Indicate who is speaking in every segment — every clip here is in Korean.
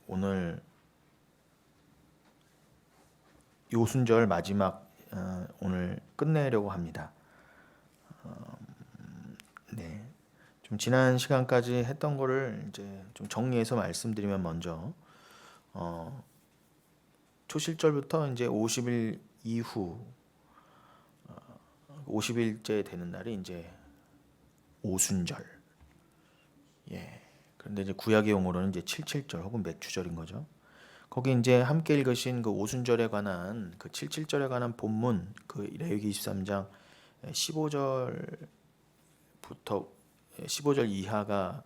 Speaker 1: 오늘 오순절 마지막 오늘 끝내려고 합니다. 네, 좀 지난 시간까지 했던 거를 이제 좀 정리해서 말씀드리면 먼저 초실절부터 이제 50일 이후 50일째 되는 날이 이제 오순절. 그런데 이제 구약의 용어로는 이제 칠칠절 혹은 맥추절인 거죠. 거기 이제 함께 읽으신 그 오순절에 관한 그 칠칠절에 관한 본문 그 레위기 23장 15절부터 15절 이하가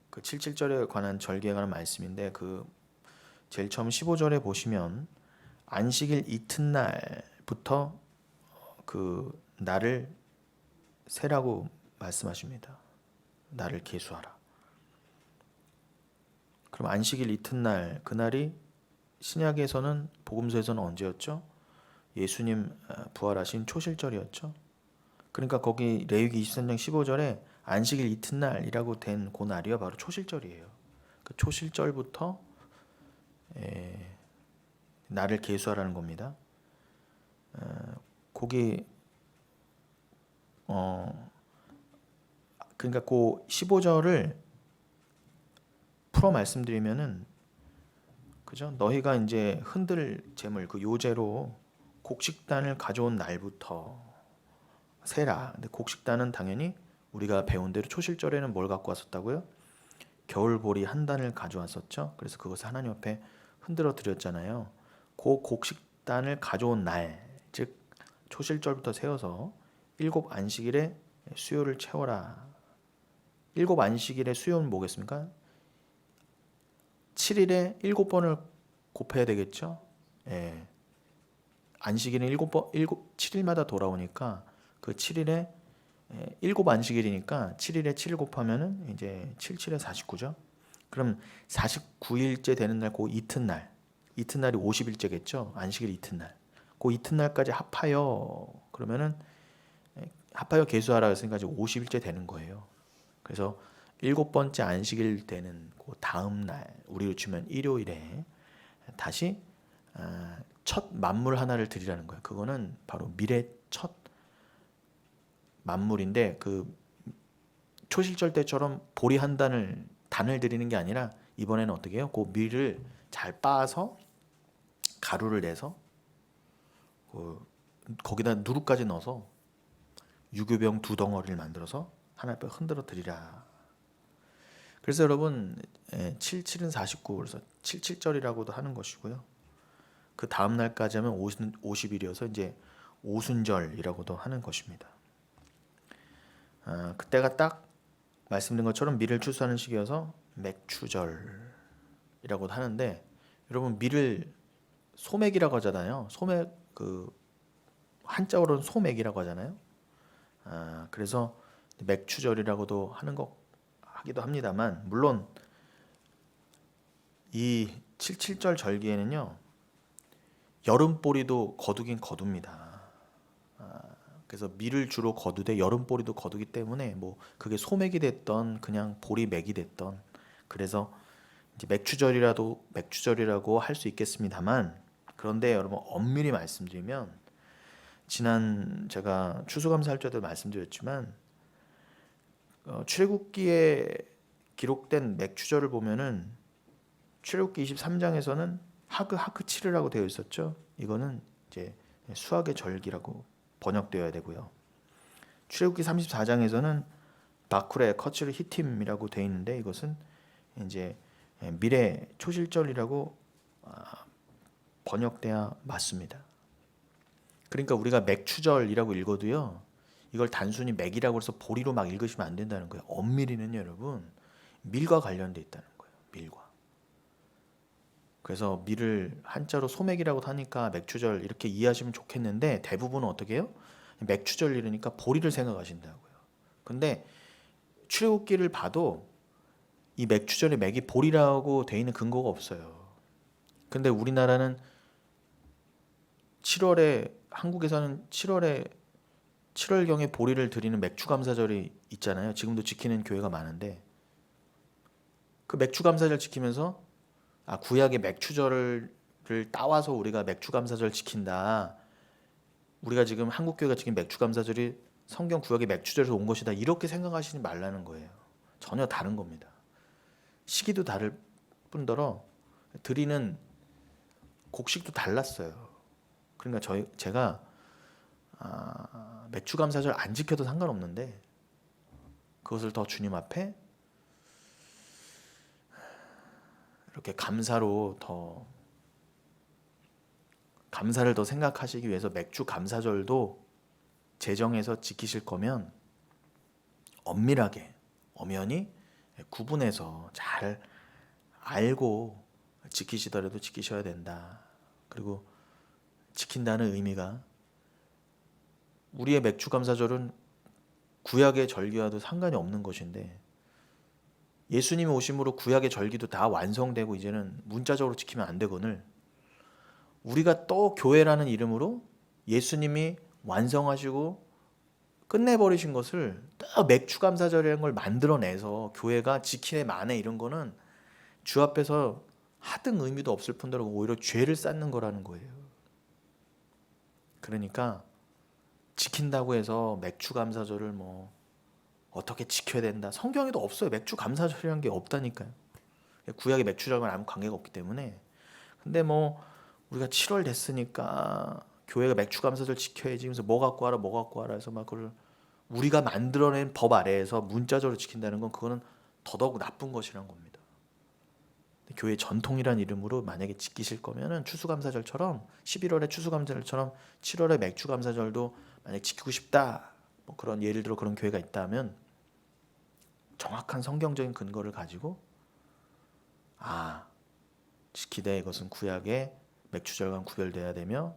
Speaker 1: 그 칠칠절에 관한 절기에 관한 말씀인데 그 제일 처음 15절에 보시면 안식일 이튿날부터 그 날을 세라고 말씀하십니다. 날을 계수하라. 그럼 안식일 이튿날 그날이 신약에서는 복음서에서는 언제였죠? 예수님 부활하신 초실절이었죠. 그러니까 거기 레위기 23장 15절에 안식일 이튿날이라고 된 그 날이요 바로 초실절이에요. 그 초실절부터 날을 계수하라는 겁니다. 거기 그러니까 그 15절을 풀어 말씀드리면은 그죠? 너희가 이제 흔들 재물 그 요제로 곡식단을 가져온 날부터 세라. 근데 곡식단은 당연히 우리가 배운 대로 초실절에는 뭘 갖고 왔었다고요? 겨울보리 한 단을 가져왔었죠. 그래서 그것을 하나님 앞에 흔들어 드렸잖아요. 그 곡식단을 가져온 날, 즉 초실절부터 세워서 일곱 안식일에 수요를 채워라. 일곱 안식일의 수요는 뭐겠습니까? 7일에 7번을 곱해야 되겠죠. 예. 안식일은 7일마다 돌아오니까 그 7일에 7 안식일이니까 7일에 7을 곱하면은 이제 7, 7에 49죠. 그럼 49일째 되는 날 그 이튿날이 50일째겠죠. 안식일 이튿날. 그 이튿날까지 합하여 그러면은 합하여 계수하라 했으니까 이제 50일째 되는 거예요. 그래서 7번째 안식일 되는 그 다음 날 우리로 치면 일요일에 다시 첫 만물 하나를 드리라는 거예요. 그거는 바로 밀의 첫 만물인데 그 초실절 때처럼 보리 한 단을 드리는 게 아니라 이번에는 어떻게 해요? 그 밀을 잘 빻아서 가루를 내서 거기다 누룩까지 넣어서 유교병 2덩어리를 만들어서 하나 앞에 흔들어 드리라. 그래서 여러분 7, 7은 49 그래서 77절이라고도 하는 것이고요. 그 다음 날까지 하면 50일이어서 이제 오순절이라고도 하는 것입니다. 그때가 딱 말씀드린 것처럼 밀을 추수하는 시기여서 맥추절이라고도 하는데 여러분 밀을 소맥이라고 하잖아요. 소맥 그 한자어로는 소맥이라고 하잖아요. 그래서 맥추절이라고도 하기도 합니다만 물론 이 77절 절기에는요 여름보리도 거두긴 거둡니다. 그래서 밀을 주로 거두되 여름보리도 거두기 때문에 뭐 그게 소맥이 됐던 그냥 보리맥이 됐던 그래서 이제 맥추절이라고 할 수 있겠습니다만 그런데 여러분 엄밀히 말씀드리면 지난 제가 추수감사할 때도 말씀드렸지만 출애굽기에 기록된 맥추절을 보면은 출애굽기 23장에서는 하크 치르라고 되어 있었죠. 이거는 이제 수학의 절기라고 번역되어야 되고요. 출애굽기 34장에서는 바쿠레 커츠르 히팀이라고 되어 있는데 이것은 이제 미래 초실절이라고 번역돼야 맞습니다. 그러니까 우리가 맥추절이라고 읽어도요. 이걸 단순히 맥이라고 해서 보리로 막 읽으시면 안 된다는 거예요. 엄밀히는 여러분 밀과 관련돼 있다는 거예요. 밀과. 그래서 밀을 한자로 소맥이라고 하니까 맥추절 이렇게 이해하시면 좋겠는데 대부분은 어떻게 해요? 맥추절 이러니까 보리를 생각하신다고요. 근데 출애굽기를 봐도 이 맥추절의 맥이 보리라고 돼 있는 근거가 없어요. 근데 우리나라는 7월에 한국에서는 7월경에 보리를 드리는 맥추감사절이 있잖아요. 지금도 지키는 교회가 많은데 그 맥주 감사절 지키면서 구약의 맥주절을 따와서 우리가 맥주 감사절 지킨다. 우리가 지금 한국 교회가 지금 맥주 감사절이 성경 구약의 맥주절에서 온 것이다. 이렇게 생각하시지 말라는 거예요. 전혀 다른 겁니다. 시기도 다를 뿐더러 드리는 곡식도 달랐어요. 그러니까 제가 맥주 감사절 안 지켜도 상관없는데 그것을 더 주님 앞에 이렇게 감사를 더 생각하시기 위해서 맥주 감사절도 제정해서 지키실 거면 엄밀하게 엄연히 구분해서 잘 알고 지키시더라도 지키셔야 된다. 그리고 지킨다는 의미가 우리의 맥주 감사절은 구약의 절기와도 상관이 없는 것인데 예수님이 오심으로 구약의 절기도 다 완성되고 이제는 문자적으로 지키면 안 되거늘 우리가 또 교회라는 이름으로 예수님이 완성하시고 끝내버리신 것을 또 맥주 감사절이라는 걸 만들어내서 교회가 지키네 마네 이런 거는 주 앞에서 하등 의미도 없을 뿐더러 오히려 죄를 쌓는 거라는 거예요. 그러니까 지킨다고 해서 맥주 감사절을 뭐 어떻게 지켜야 된다. 성경에도 없어요. 맥주 감사절이라는 게 없다니까요. 구약의 맥주절과는 아무 관계가 없기 때문에. 근데 뭐 우리가 7월 됐으니까 교회가 맥주 감사절 지켜야지. 그래서 뭐 갖고 와라, 뭐 갖고 와라 해서 막 그걸 우리가 만들어낸 법 아래에서 문자적으로 지킨다는 건 그거는 더더욱 나쁜 것이란 겁니다. 교회 전통이란 이름으로 만약에 지키실 거면은 추수감사절처럼 11월에 추수감사절처럼 7월에 맥주감사절도 만약 지키고 싶다. 뭐 그런 예를 들어 그런 교회가 있다면 정확한 성경적인 근거를 가지고 지키되 이것은 구약의 맥주절과 구별돼야 되며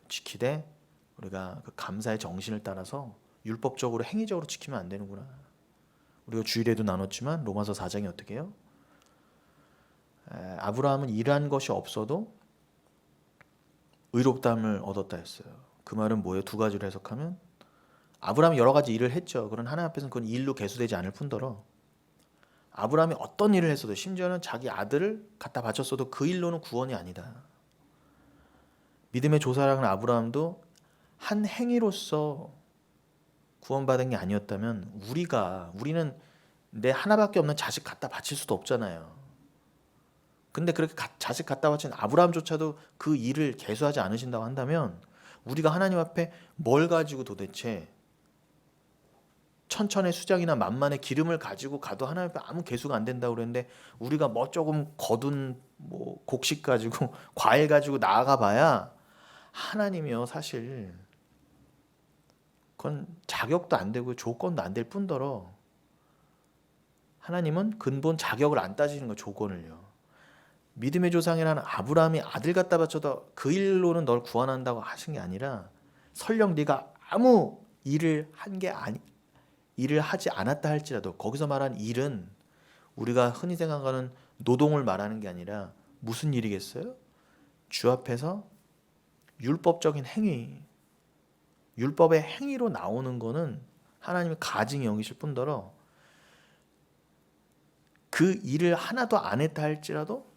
Speaker 1: 지키되 우리가 그 감사의 정신을 따라서 율법적으로 행위적으로 지키면 안 되는구나. 우리가 주일에도 나눴지만 로마서 4장이 어떻게 해요? 아브라함은 일한 것이 없어도 의롭다함을 얻었다 했어요. 그 말은 뭐예요? 두 가지로 해석하면 아브라함이 여러 가지 일을 했죠. 그런 하나님 앞에서는 그건 일로 계수되지 않을 뿐더러 아브라함이 어떤 일을 했어도 심지어는 자기 아들을 갖다 바쳤어도 그 일로는 구원이 아니다. 믿음의 조사라는 아브라함도 한 행위로서 구원받은 게 아니었다면 우리는 내 하나밖에 없는 자식 갖다 바칠 수도 없잖아요. 근데 그렇게 자식 갖다 바친 아브라함조차도 그 일을 계수하지 않으신다고 한다면 우리가 하나님 앞에 뭘 가지고 도대체 천천의 수장이나 만만의 기름을 가지고 가도 하나님 앞에 아무 계수가 안 된다고 그랬는데 우리가 뭐 조금 거둔 뭐 곡식 가지고 과일 가지고 나아가 봐야 하나님이요 사실 그건 자격도 안 되고 조건도 안 될 뿐더러 하나님은 근본 자격을 안 따지는 거 조건을요. 믿음의 조상이라는 아브라함이 아들 갖다 바쳐도 그 일로는 널 구원한다고 하신 게 아니라 설령 네가 아무 일을 하지 않았다 할지라도 거기서 말한 일은 우리가 흔히 생각하는 노동을 말하는 게 아니라 무슨 일이겠어요? 주 앞에서 율법적인 행위, 율법의 행위로 나오는 거는 하나님이 가증히 여기실 뿐더러 그 일을 하나도 안 했다 할지라도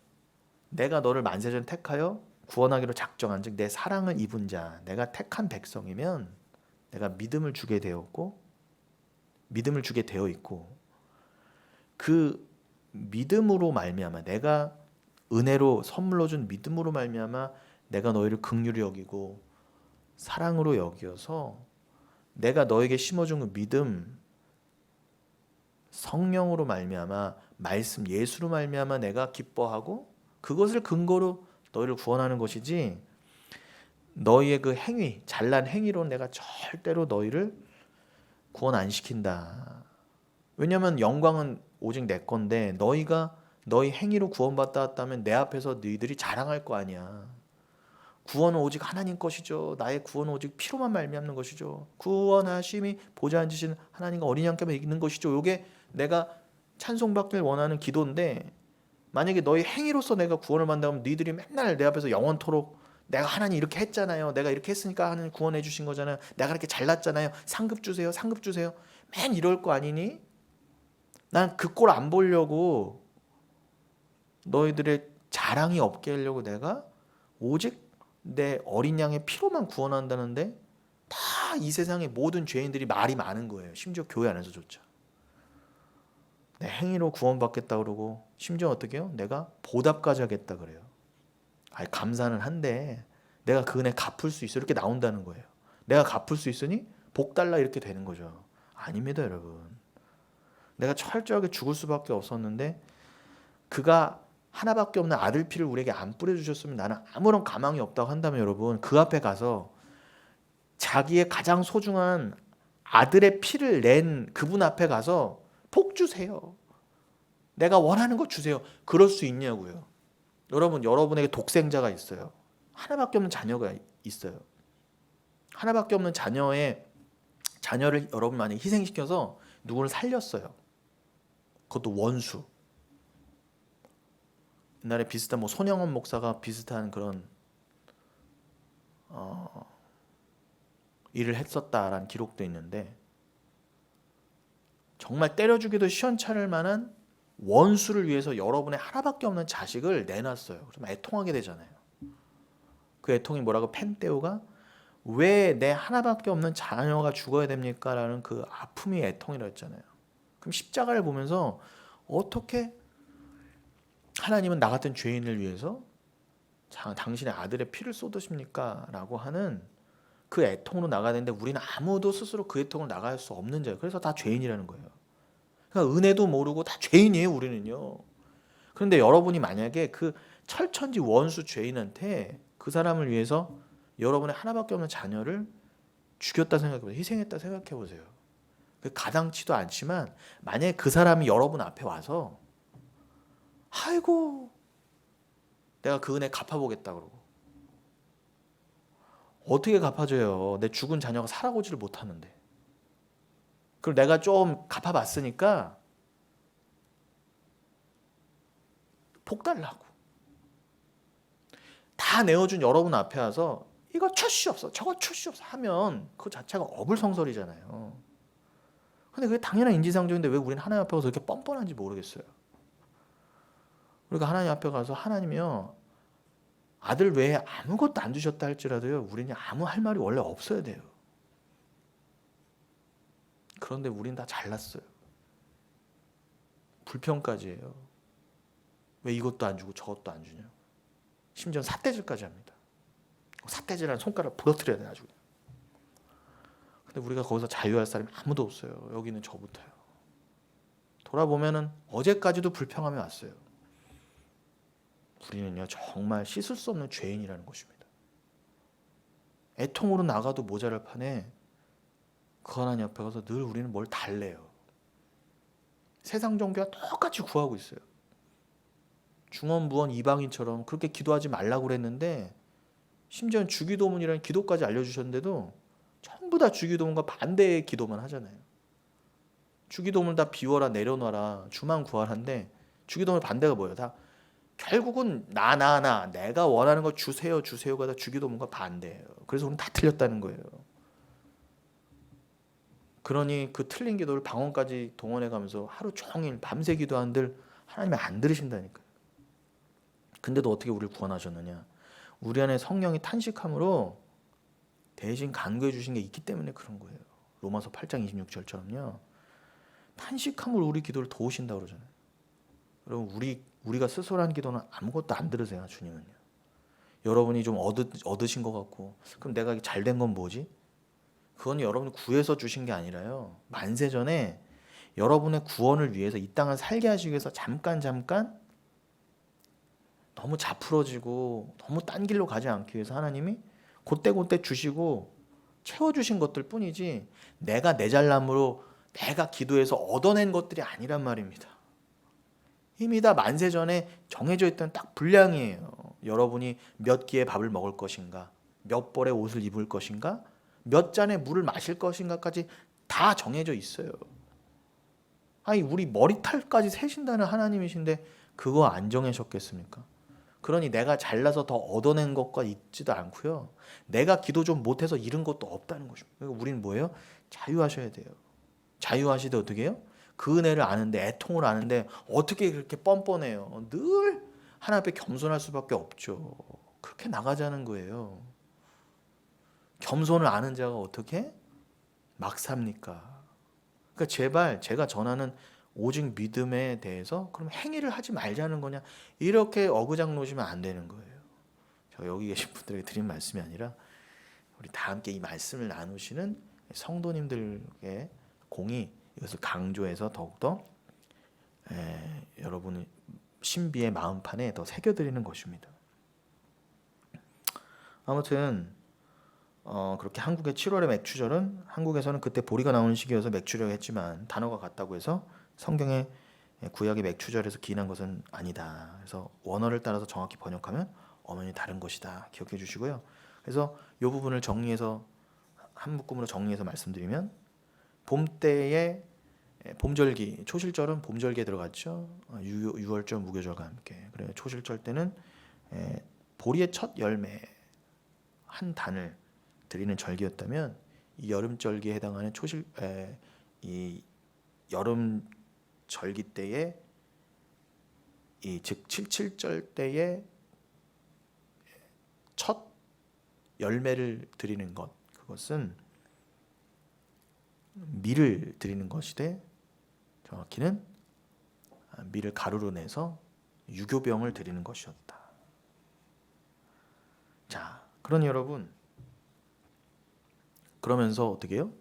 Speaker 1: 내가 너를 만세전 택하여 구원하기로 작정한 즉 내 사랑을 입은 자 내가 택한 백성이면 내가 믿음을 주게 되어 있고 그 믿음으로 말미암아 내가 은혜로 선물로 준 믿음으로 말미암아 내가 너희를 긍휼히 여기고 사랑으로 여기어서 내가 너에게 심어준 그 믿음 성령으로 말미암아 말씀 예수로 말미암아 내가 기뻐하고 그것을 근거로 너희를 구원하는 것이지 너희의 그 행위 잘난 행위로 내가 절대로 너희를 구원 안 시킨다. 왜냐하면 영광은 오직 내 건데 너희가 너희 행위로 구원받다 왔다면 내 앞에서 너희들이 자랑할 거 아니야. 구원은 오직 하나님 것이죠. 나의 구원은 오직 피로만 말미암는 것이죠. 구원하심이 보좌 앉으신 하나님과 어린 양께만 있는 것이죠. 이게 내가 찬송받길 원하는 기도인데 만약에 너희 행위로서 내가 구원을 받는다면 너희들이 맨날 내 앞에서 영원토록 내가 하나님 이렇게 했잖아요. 내가 이렇게 했으니까 하나님 구원해 주신 거잖아요. 내가 이렇게 잘났잖아요. 상급 주세요. 맨 이럴 거 아니니? 난 그 꼴 안 보려고 너희들의 자랑이 없게 하려고 내가 오직 내 어린 양의 피로만 구원한다는데 다 이 세상의 모든 죄인들이 말이 많은 거예요. 심지어 교회 안에서조차. 내 행위로 구원받겠다 그러고 심지어 어떻게 해요? 내가 보답까지 하겠다 그래요. 아니, 감사는 한데 내가 그 은혜 갚을 수 있어 이렇게 나온다는 거예요. 내가 갚을 수 있으니 복 달라 이렇게 되는 거죠. 아닙니다, 여러분. 내가 철저하게 죽을 수밖에 없었는데 그가 하나밖에 없는 아들 피를 우리에게 안 뿌려주셨으면 나는 아무런 가망이 없다고 한다면 여러분 그 앞에 가서 자기의 가장 소중한 아들의 피를 낸 그분 앞에 가서 복 주세요. 내가 원하는 거 주세요. 그럴 수 있냐고요. 여러분, 여러분에게 독생자가 있어요. 하나밖에 없는 자녀가 있어요. 하나밖에 없는 자녀를 여러분 만약에 희생시켜서 누구를 살렸어요. 그것도 원수. 옛날에 비슷한 손영원 목사가 비슷한 그런 일을 했었다라는 기록도 있는데 정말 때려주기도 시원찮을 만한 원수를 위해서 여러분의 하나밖에 없는 자식을 내놨어요. 그럼 애통하게 되잖아요. 그 애통이 뭐라고 펜테오가 왜 내 하나밖에 없는 자녀가 죽어야 됩니까? 라는 그 아픔이 애통이라 했잖아요. 그럼 십자가를 보면서 어떻게 하나님은 나 같은 죄인을 위해서 당신의 아들의 피를 쏟으십니까? 라고 하는 그 애통으로 나가야 되는데 우리는 아무도 스스로 그 애통을 나갈 수 없는 자예요. 그래서 다 죄인이라는 거예요. 그러니까 은혜도 모르고 다 죄인이에요, 우리는요. 그런데 여러분이 만약에 그 철천지 원수 죄인한테 그 사람을 위해서 여러분의 하나밖에 없는 자녀를 죽였다 생각해보세요. 희생했다 생각해보세요. 가당치도 않지만 만약에 그 사람이 여러분 앞에 와서 아이고 내가 그 은혜 갚아보겠다 그러고 어떻게 갚아줘요? 내 죽은 자녀가 살아오지를 못하는데. 그럼 내가 좀 갚아봤으니까 복 달라고. 다 내어준 여러분 앞에 와서 이거 출시 없어 저거 출시 없어 하면 그 자체가 어불성설이잖아요. 근데 그게 당연한 인지상정인데 왜 우리는 하나님 앞에 가서 이렇게 뻔뻔한지 모르겠어요. 우리가 하나님 앞에 가서 하나님이요 아들 외에 아무것도 안 주셨다 할지라도요 우리는 아무 할 말이 원래 없어야 돼요. 그런데 우린 다 잘났어요. 불평까지 해요. 왜 이것도 안 주고 저것도 안 주냐. 심지어 삿대질까지 합니다. 삿대질하는 손가락 부러뜨려야 돼 아주. 근데 우리가 거기서 자유할 사람이 아무도 없어요. 여기는 저부터요. 돌아보면은 어제까지도 불평하며 왔어요. 우리는요 정말 씻을 수 없는 죄인이라는 것입니다. 애통으로 나가도 모자랄 판에 그 하나님 앞에 가서 늘 우리는 뭘 달래요. 세상 종교와 똑같이 구하고 있어요. 중언부언 이방인처럼 그렇게 기도하지 말라고 그랬는데 심지어는 주기도문이라는 기도까지 알려주셨는데도 전부 다 주기도문과 반대의 기도만 하잖아요. 주기도문 다 비워라 내려놔라 주만 구하라인데 주기도문 반대가 뭐예요? 다 결국은 나 내가 원하는 거 주세요가 다 주기도문과 반대예요. 그래서 우리는 다 틀렸다는 거예요. 그러니 그 틀린 기도를 방언까지 동원해가면서 하루 종일 밤새 기도한들 하나님이 안 들으신다니까요. 근데도 어떻게 우리를 구원하셨느냐? 우리 안에 성령이 탄식함으로 대신 간구해 주신 게 있기 때문에 그런 거예요. 로마서 8장 26절처럼요. 탄식함으로 우리 기도를 도우신다고 그러잖아요. 여러분 우리가 스스로 한 기도는 아무것도 안 들으세요. 주님은요. 여러분이 좀 얻으신 것 같고 그럼 내가 잘된 건 뭐지? 그건 여러분이 구해서 주신 게 아니라요. 만세전에 여러분의 구원을 위해서 이 땅을 살게 하시기 위해서 잠깐 너무 자풀어지고 너무 딴 길로 가지 않기 위해서 하나님이 곧대곧대 주시고 채워주신 것들 뿐이지 내가 내 잘남으로 내가 기도해서 얻어낸 것들이 아니란 말입니다. 이미 다 만세전에 정해져 있던 딱 분량이에요. 여러분이 몇 끼의 밥을 먹을 것인가, 몇 벌의 옷을 입을 것인가, 몇 잔의 물을 마실 것인가까지 다 정해져 있어요. 아니 우리 머리털까지 세신다는 하나님이신데 그거 안 정하셨겠습니까? 그러니 내가 잘나서 더 얻어낸 것과 있지도 않고요. 내가 기도 좀 못해서 잃은 것도 없다는 것입니다. 그러니까 우리는 뭐예요? 자유하셔야 돼요. 자유하시되 어떻게 해요? 그 은혜를 아는데 애통을 아는데 어떻게 그렇게 뻔뻔해요. 늘 하나님 앞에 겸손할 수밖에 없죠. 그렇게 나가자는 거예요. 겸손을 아는 자가 어떻게 막 삽니까? 그러니까 제발 제가 전하는 오직 믿음에 대해서 그럼 행위를 하지 말자는 거냐, 이렇게 어그작 놓으시면 안 되는 거예요. 저 여기 계신 분들에게 드린 말씀이 아니라 우리 다 함께 이 말씀을 나누시는 성도님들의 공이 이것을 강조해서 더욱더 여러분의 신비의 마음판에 더 새겨드리는 것입니다. 아무튼 그렇게 한국의 7월의 맥추절은, 한국에서는 그때 보리가 나오는 시기여서 맥추려고 했지만 단어가 같다고 해서 성경의 구약의 맥추절에서 기인한 것은 아니다. 그래서 원어를 따라서 정확히 번역하면 엄연히 다른 것이다. 기억해 주시고요. 그래서 이 부분을 정리해서 한 묶음으로 정리해서 말씀드리면, 봄 때에 봄절기, 초실절은 봄절기에 들어갔죠. 유월절, 무교절과 함께. 그래 초실절 때는 보리의 첫 열매 한 단을 드리는 절기였다면, 이 여름절기에 해당하는 이 여름 절기 때에 즉 칠칠절 때에 첫 열매를 드리는 것, 그것은 밀을 드리는 것이되 정확히는 밀을 가루로 내서 유교병을 드리는 것이었다. 자, 그러니 여러분, 그러면서 어떻게 해요?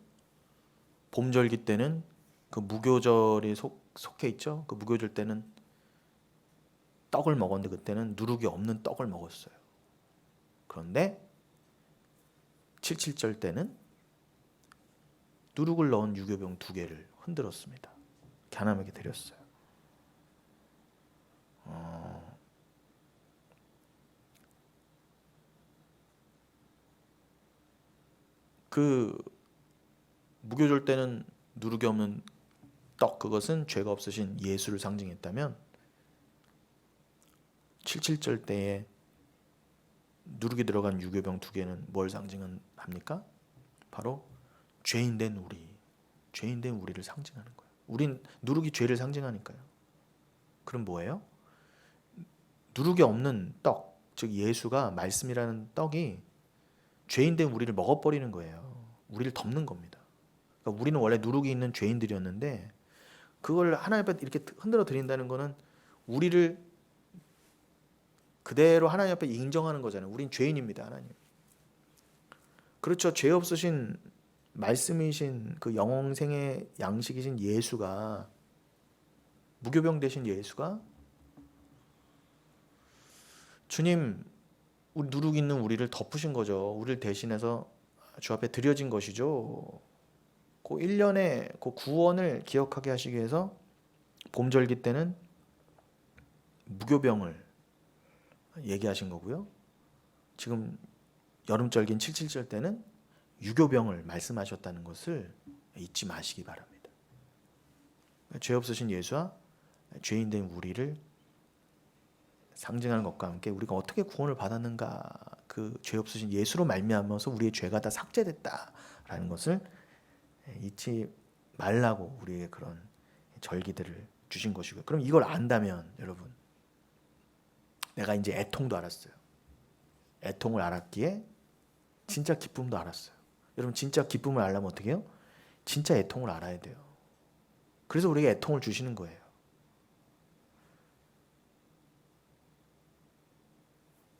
Speaker 1: 봄절기 때는 그 무교절이 속해 있죠. 그 무교절 때는 떡을 먹었는데 그때는 누룩이 없는 떡을 먹었어요. 그런데 칠칠절 때는 누룩을 넣은 유교병 2개를 흔들었습니다. 하나님께 드렸어요. 그 무교절 때는 누룩이 없는 떡, 그것은 죄가 없으신 예수를 상징했다면, 칠칠절 때에 누룩이 들어간 유교병 2개는 뭘 상징합니까? 바로 죄인된 우리를 상징하는 거예요. 우린 누룩이 죄를 상징하니까요. 그럼 뭐예요? 누룩이 없는 떡, 즉 예수가, 말씀이라는 떡이 죄인된 우리를 먹어버리는 거예요. 우리를 덮는 겁니다. 그러니까 우리는 원래 누룩이 있는 죄인들이었는데 그걸 하나님 앞에 이렇게 흔들어 드린다는 거는 우리를 그대로 하나님 앞에 인정하는 거잖아요. 우린 죄인입니다, 하나님. 그렇죠. 죄 없으신 말씀이신 그 영생의 양식이신 예수가, 무교병 되신 예수가, 주님, 우리 누룩 있는 우리를 덮으신 거죠. 우리를 대신해서 주 앞에 드려진 것이죠. 그 1년의 그 구원을 기억하게 하시기 위해서 봄절기 때는 무교병을 얘기하신 거고요. 지금 여름절기인 칠칠절 때는 유교병을 말씀하셨다는 것을 잊지 마시기 바랍니다. 죄 없으신 예수와 죄인된 우리를 상징하는 것과 함께 우리가 어떻게 구원을 받았는가, 그 죄 없으신 예수로 말미암아서 우리의 죄가 다 삭제됐다라는 것을 잊지 말라고 우리에게 그런 절기들을 주신 것이고요. 그럼 이걸 안다면 여러분, 내가 이제 애통도 알았어요. 애통을 알았기에 진짜 기쁨도 알았어요. 여러분, 진짜 기쁨을 알려면 어떻게 해요? 진짜 애통을 알아야 돼요. 그래서 우리에게 애통을 주시는 거예요.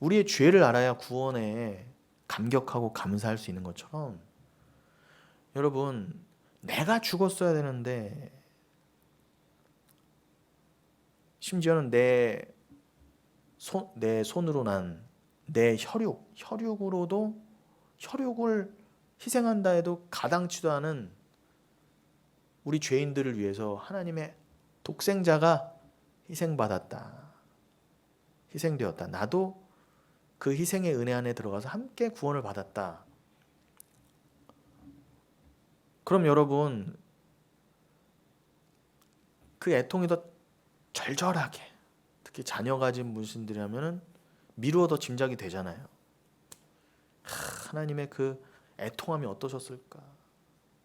Speaker 1: 우리의 죄를 알아야 구원에 감격하고 감사할 수 있는 것처럼, 여러분, 내가 죽었어야 되는데, 심지어는 내 손으로 난 내 혈육으로도, 혈육을 희생한다 해도 가당치도 않은 우리 죄인들을 위해서 하나님의 독생자가 희생되었다. 나도 그 희생의 은혜 안에 들어가서 함께 구원을 받았다. 그럼 여러분, 그 애통이 더 절절하게, 특히 자녀 가진 분들이라면 미루어 더 짐작이 되잖아요. 하나님의 그 애통함이 어떠셨을까?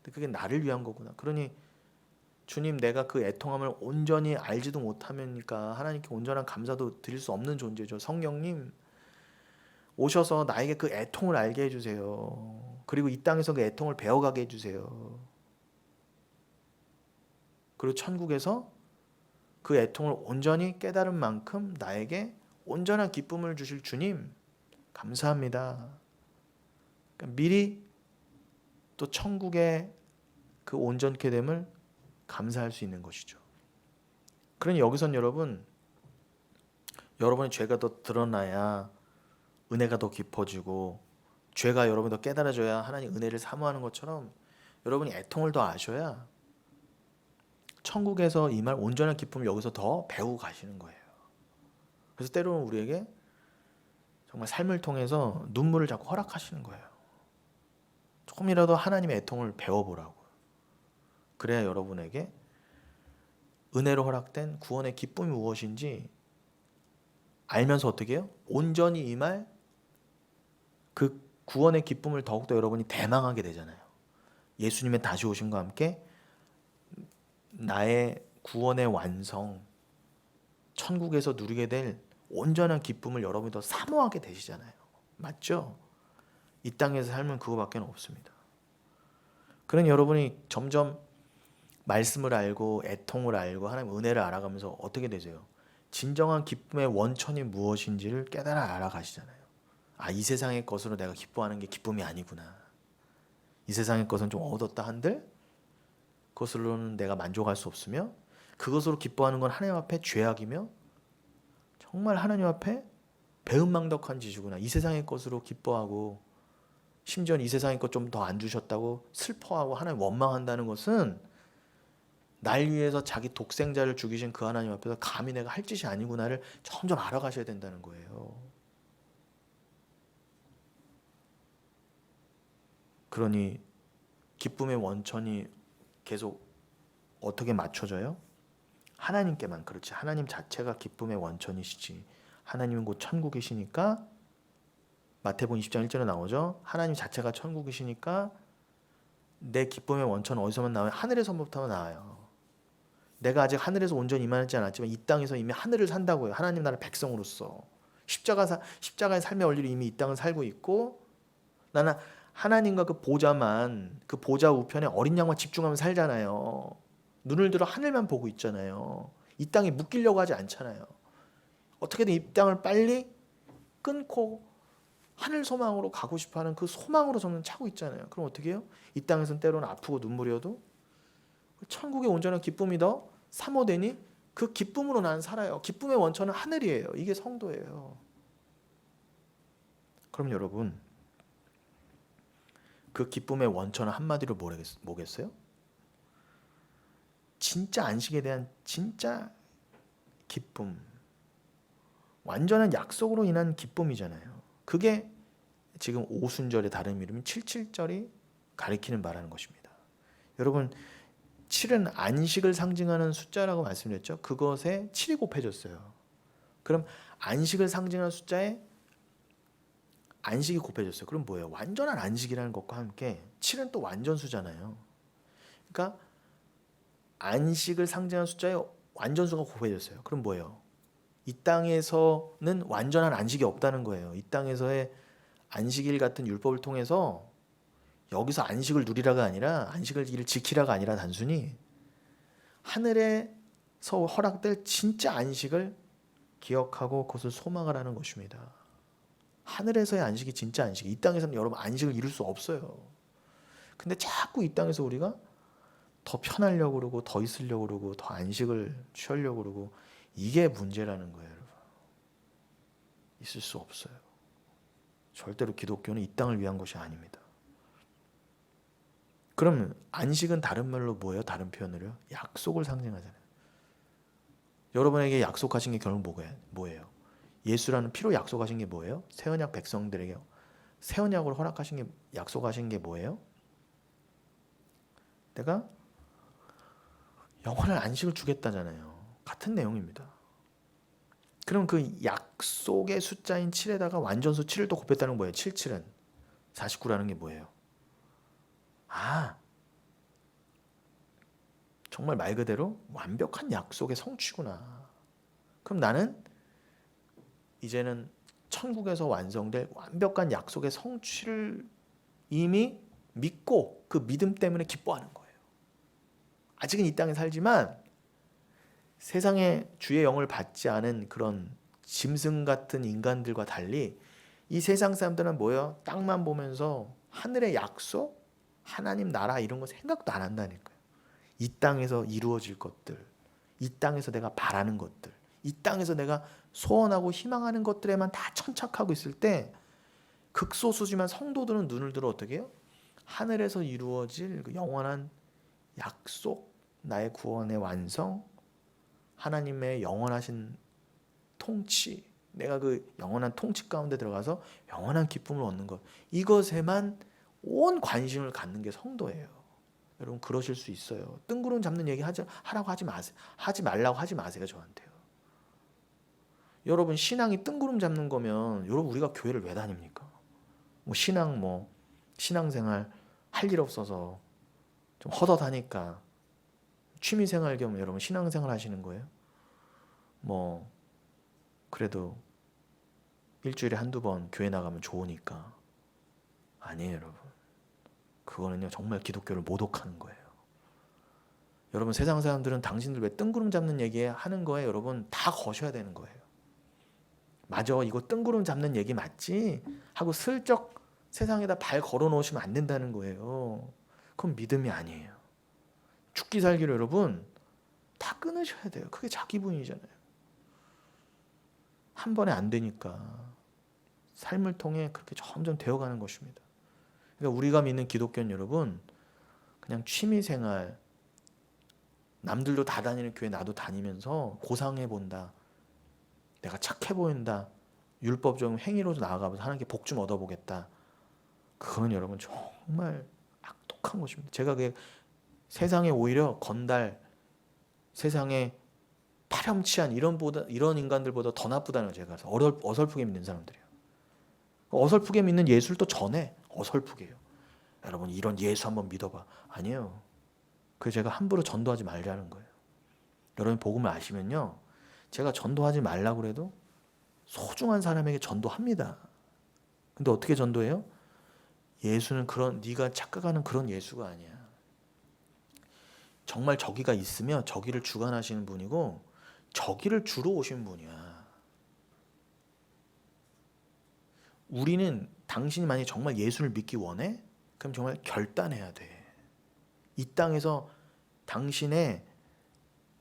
Speaker 1: 근데 그게 나를 위한 거구나. 그러니 주님, 내가 그 애통함을 온전히 알지도 못하니까 하나님께 온전한 감사도 드릴 수 없는 존재죠. 성령님, 오셔서 나에게 그 애통을 알게 해주세요. 그리고 이 땅에서 그 애통을 배워가게 해주세요. 그리고 천국에서 그 애통을 온전히 깨달은 만큼 나에게 온전한 기쁨을 주실 주님, 감사합니다. 그러니까 미리 또 천국의 그 온전케 됨을 감사할 수 있는 것이죠. 그러니 여기선 여러분의 죄가 더 드러나야 은혜가 더 깊어지고, 죄가 여러분이 더 깨달아져야 하나님 은혜를 사모하는 것처럼 여러분이 애통을 더 아셔야 천국에서 임할 온전한 기쁨을 여기서 더 배우고 가시는 거예요. 그래서 때로는 우리에게 정말 삶을 통해서 눈물을 자꾸 허락하시는 거예요. 조금이라도 하나님의 애통을 배워보라고. 그래야 여러분에게 은혜로 허락된 구원의 기쁨이 무엇인지 알면서 어떻게 해요? 온전히 임할 그 구원의 기쁨을 더욱더 여러분이 대망하게 되잖아요. 예수님의 다시 오심과 함께 나의 구원의 완성, 천국에서 누리게 될 온전한 기쁨을 여러분이 더 사모하게 되시잖아요. 맞죠? 이 땅에서 삶은 그거밖에 없습니다. 그러니 여러분이 점점 말씀을 알고 애통을 알고 하나님 은혜를 알아가면서 어떻게 되세요? 진정한 기쁨의 원천이 무엇인지를 깨달아 알아가시잖아요. 아, 이 세상의 것으로 내가 기뻐하는 게 기쁨이 아니구나. 이 세상의 것은 좀 얻었다 한들 그것으로는 내가 만족할 수 없으며, 그것으로 기뻐하는 건 하나님 앞에 죄악이며 정말 하나님 앞에 배은망덕한 짓이구나. 이 세상의 것으로 기뻐하고 심지어 이 세상의 것 좀 더 안 주셨다고 슬퍼하고 하나님 원망한다는 것은 날 위해서 자기 독생자를 죽이신 그 하나님 앞에서 감히 내가 할 짓이 아니구나를 점점 알아가셔야 된다는 거예요. 그러니 기쁨의 원천이 계속 어떻게 맞춰져요? 하나님께만. 그렇지. 하나님 자체가 기쁨의 원천이시지. 하나님은 곧 천국이시니까, 마태복음 20장 1절에 나오죠. 하나님 자체가 천국이시니까 내 기쁨의 원천은 어디서만 나와요? 하늘에서부터 나와요. 내가 아직 하늘에서 온전히 임하지 않았지만 이 땅에서 이미 하늘을 산다고요. 하나님 나라 백성으로서 십자가의 삶의 원리로 이미 이 땅을 살고 있고, 나는 하나님과 그 보좌만, 그 보좌 우편에 어린 양만 집중하면 살잖아요. 눈을 들어 하늘만 보고 있잖아요. 이 땅에 묶이려고 하지 않잖아요. 어떻게든 이 땅을 빨리 끊고 하늘 소망으로 가고 싶어하는 그 소망으로 저는 차고 있잖아요. 그럼 어떻게 해요? 이 땅에서는 때로는 아프고 눈물이어도 천국의 온전한 기쁨이 더 사모되니 그 기쁨으로 나는 살아요. 기쁨의 원천은 하늘이에요. 이게 성도예요. 그럼 여러분, 그 기쁨의 원천은 한마디로 뭐겠어요? 진짜 안식에 대한 진짜 기쁨, 완전한 약속으로 인한 기쁨이잖아요. 그게 지금 오순절의 다른 이름인 77절이 가리키는 바라는 것입니다. 여러분, 7은 안식을 상징하는 숫자라고 말씀드렸죠. 그것에 7이 곱해졌어요. 그럼 안식을 상징하는 숫자에 안식이 곱해졌어요. 그럼 뭐예요? 완전한 안식이라는 것과 함께 7은 또 완전수잖아요. 그러니까 안식을 상징하는 숫자에 완전수가 곱해졌어요. 그럼 뭐예요? 이 땅에서는 완전한 안식이 없다는 거예요. 이 땅에서의 안식일 같은 율법을 통해서 여기서 안식을 누리라가 아니라, 안식을 지키라가 아니라 단순히 하늘에서 허락될 진짜 안식을 기억하고 그것을 소망을 하는 것입니다. 하늘에서의 안식이 진짜 안식이, 이 땅에서는 여러분 안식을 이룰 수 없어요. 근데 자꾸 이 땅에서 우리가 더 편하려고 그러고 더 있으려고 그러고 더 안식을 취하려고 그러고, 이게 문제라는 거예요. 여러분, 있을 수 없어요. 절대로 기독교는 이 땅을 위한 것이 아닙니다. 그럼 안식은 다른 말로 뭐예요? 다른 표현으로요? 약속을 상징하잖아요. 여러분에게 약속하신 게 결국 뭐예요? 예수라는 피로 약속하신 게 뭐예요? 새 언약 백성들에게 새 언약으로 허락하신 게, 약속하신 게 뭐예요? 내가 영원한 안식을 주겠다잖아요. 같은 내용입니다. 그럼 그 약속의 숫자인 7에다가 완전수 7을 또 곱했다는 거예요. 7, 7은 49라는 게 뭐예요? 아, 정말 말 그대로 완벽한 약속의 성취구나. 그럼 나는 이제는 천국에서 완성될 완벽한 약속의 성취를 이미 믿고 그 믿음 때문에 기뻐하는 거예요. 아직은 이 땅에 살지만 세상에 주의 영을 받지 않은 그런 짐승 같은 인간들과 달리 이 세상 사람들은 뭐예요? 땅만 보면서 하늘의 약속, 하나님 나라 이런 거 생각도 안 한다니까요. 이 땅에서 이루어질 것들, 이 땅에서 내가 바라는 것들, 이 땅에서 내가 소원하고 희망하는 것들에만 다 천착하고 있을 때 극소수지만 성도들은 눈을 들어 어떻게 해요? 하늘에서 이루어질 그 영원한 약속, 나의 구원의 완성, 하나님의 영원하신 통치, 내가 그 영원한 통치 가운데 들어가서 영원한 기쁨을 얻는 것, 이것에만 온 관심을 갖는 게 성도예요. 여러분 그러실 수 있어요. 뜬구름 잡는 얘기 하라고 하지 마세요. 하지 말라고 하지 마세요 저한테요. 여러분 신앙이 뜬구름 잡는 거면 여러분 우리가 교회를 왜 다닙니까? 신앙생활 할 일 없어서 좀 헛헛하니까 취미생활 겸 여러분 신앙생활 하시는 거예요? 그래도 일주일에 한두 번 교회 나가면 좋으니까. 아니에요 여러분. 그거는요 정말 기독교를 모독하는 거예요. 여러분 세상 사람들은 당신들 왜 뜬구름 잡는 얘기 하는 거에 여러분 다 거셔야 되는 거예요. 맞아 이거 뜬구름 잡는 얘기 맞지? 하고 슬쩍 세상에다 발 걸어 놓으시면 안 된다는 거예요. 그건 믿음이 아니에요. 죽기 살기로 여러분 다 끊으셔야 돼요. 그게 자기 부인이잖아요. 한 번에 안 되니까 삶을 통해 그렇게 점점 되어가는 것입니다. 그러니까 우리가 믿는 기독교는 여러분 그냥 취미생활, 남들도 다 다니는 교회 나도 다니면서 고상해 본다, 내가 착해 보인다, 율법적인 행위로도 나아가면서 하나님께 복 좀 얻어보겠다. 그건 여러분 정말 악독한 것입니다. 제가 그 세상에 오히려 건달, 세상에 파렴치한 이런 인간들보다 더 나쁘다는 걸 제가 어설프게 믿는 사람들이에요. 어설프게 믿는 예수를 또 전해 어설프게요. 여러분 이런 예수 한번 믿어봐. 아니에요. 그래서 제가 함부로 전도하지 말자는 거예요. 여러분 복음을 아시면요, 제가 전도하지 말라고 그래도 소중한 사람에게 전도합니다. 근데 어떻게 전도해요? 예수는 네가 착각하는 그런 예수가 아니야. 정말 저기가 있으며 저기를 주관하시는 분이고 저기를 주로 오신 분이야. 우리는 당신이 만약 정말 예수를 믿기 원해? 그럼 정말 결단해야 돼. 이 땅에서 당신의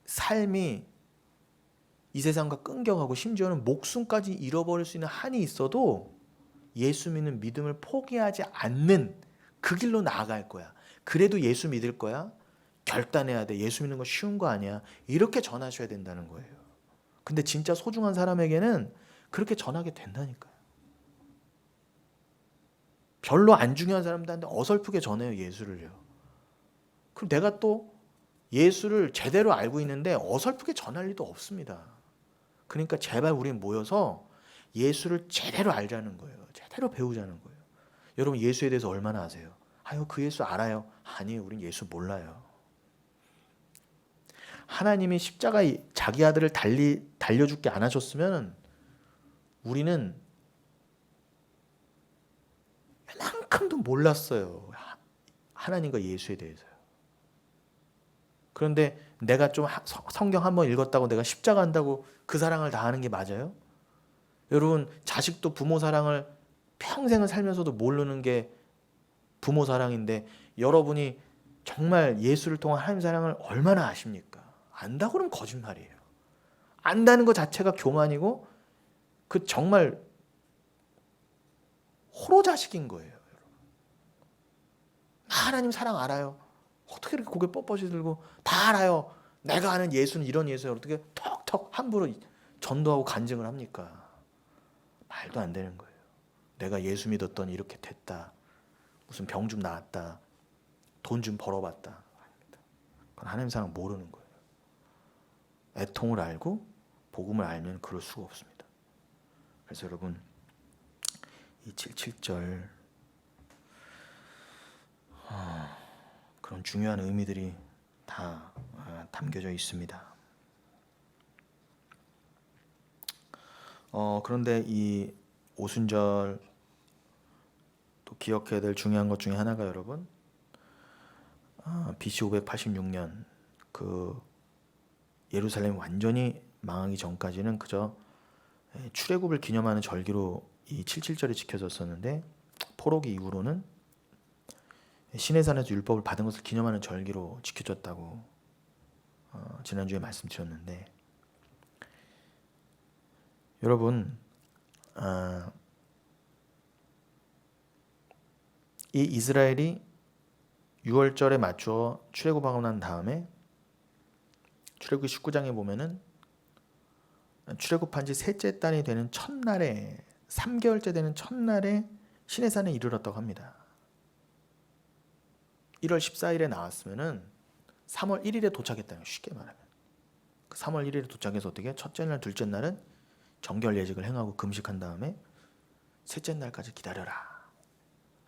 Speaker 1: 삶이 이 세상과 끊겨가고 심지어는 목숨까지 잃어버릴 수 있는 한이 있어도 예수 믿는 믿음을 포기하지 않는 그 길로 나아갈 거야. 그래도 예수 믿을 거야? 결단해야 돼. 예수 믿는 거 쉬운 거 아니야. 이렇게 전하셔야 된다는 거예요. 근데 진짜 소중한 사람에게는 그렇게 전하게 된다니까요. 별로 안 중요한 사람들한테 어설프게 전해요, 예수를요. 그럼 내가 또 예수를 제대로 알고 있는데 어설프게 전할 리도 없습니다. 그러니까 제발 우리 모여서 예수를 제대로 알자는 거예요. 제대로 배우자는 거예요. 여러분 예수에 대해서 얼마나 아세요? 아유 그 예수 알아요. 아니에요. 우린 예수 몰라요. 하나님이 십자가에 자기 아들을 달려 죽게 안 하셨으면 우리는 이만큼도 몰랐어요. 하나님과 예수에 대해서요. 그런데 내가 좀 성경 한번 읽었다고 내가 십자가 한다고 그 사랑을 다 하는 게 맞아요? 여러분 자식도 부모 사랑을 평생을 살면서도 모르는 게 부모 사랑인데 여러분이 정말 예수를 통한 하나님 사랑을 얼마나 아십니까? 안다고 그러면 거짓말이에요. 안다는 것 자체가 교만이고 그 정말 호로자식인 거예요. 하나님 사랑 알아요. 어떻게 이렇게 고개 뻣뻣이 들고 다 알아요. 내가 아는 예수는 이런 예수예요. 어떻게 턱턱 함부로 전도하고 간증을 합니까? 말도 안 되는 거예요. 내가 예수 믿었더니 이렇게 됐다. 무슨 병 좀 나았다. 돈 좀 벌어봤다. 그건 하나님 사랑 모르는 거예요. 애통을 알고 복음을 알면 그럴 수가 없습니다. 그래서 여러분 이 77절 그런 중요한 의미들이 다 담겨져 있습니다. 그런데 이 오순절 또 기억해야 될 중요한 것 중에 하나가 여러분, BC 586년 그 예루살렘 완전히 망하기 전까지는 그저 출애굽을 기념하는 절기로 이 77절이 지켜졌었는데, 포로기 이후로는 시내산에서 율법을 받은 것을 기념하는 절기로 지켜졌다고 지난주에 말씀드렸는데, 여러분 이 이스라엘이 6월절에 맞추어 출애굽하고 난 다음에 출애굽기 19장에 보면은 출애굽한 지 셋째 달이 되는 첫날에, 3개월째 되는 첫날에 시내산에 이르렀다고 합니다. 1월 14일에 나왔으면은 3월 1일에 도착했다는 거예요. 쉽게 말하면. 그 3월 1일에 도착해서 어떻게? 첫째 날, 둘째 날은 정결 예식을 행하고 금식한 다음에 셋째 날까지 기다려라.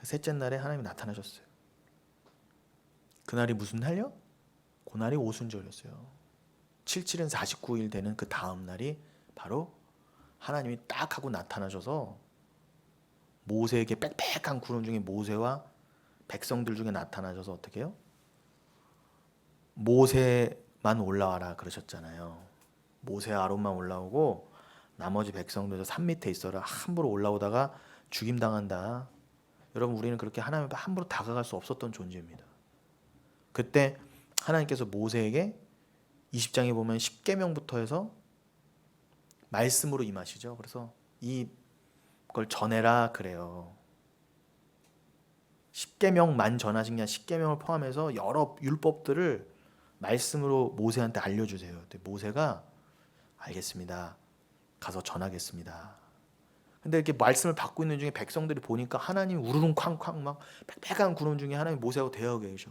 Speaker 1: 셋째 날에 하나님이 나타나셨어요. 그날이 무슨 날이요? 그날이 오순절이었어요. 77은 49일 되는 그 다음 날이 바로 하나님이 딱 하고 나타나셔서 모세에게 빽빽한 구름 중에 모세와 백성들 중에 나타나셔서 어떻게 해요? 모세만 올라와라 그러셨잖아요. 모세 아론만 올라오고 나머지 백성들도 산 밑에 있어라. 함부로 올라오다가 죽임당한다. 여러분, 우리는 그렇게 하나님 앞에 함부로 다가갈 수 없었던 존재입니다. 그때 하나님께서 모세에게 20장에 보면 10계명부터 해서 말씀으로 임하시죠. 그래서 이걸 전해라 그래요. 10계명만 전하신 게 아니라 10계명을 포함해서 여러 율법들을 말씀으로 모세한테 알려주세요. 모세가 알겠습니다. 가서 전하겠습니다. 근데 이렇게 말씀을 받고 있는 중에 백성들이 보니까 하나님 우르릉 쾅쾅 막 빽빽한 구름 중에 하나님 모세하고 대하고 계셔.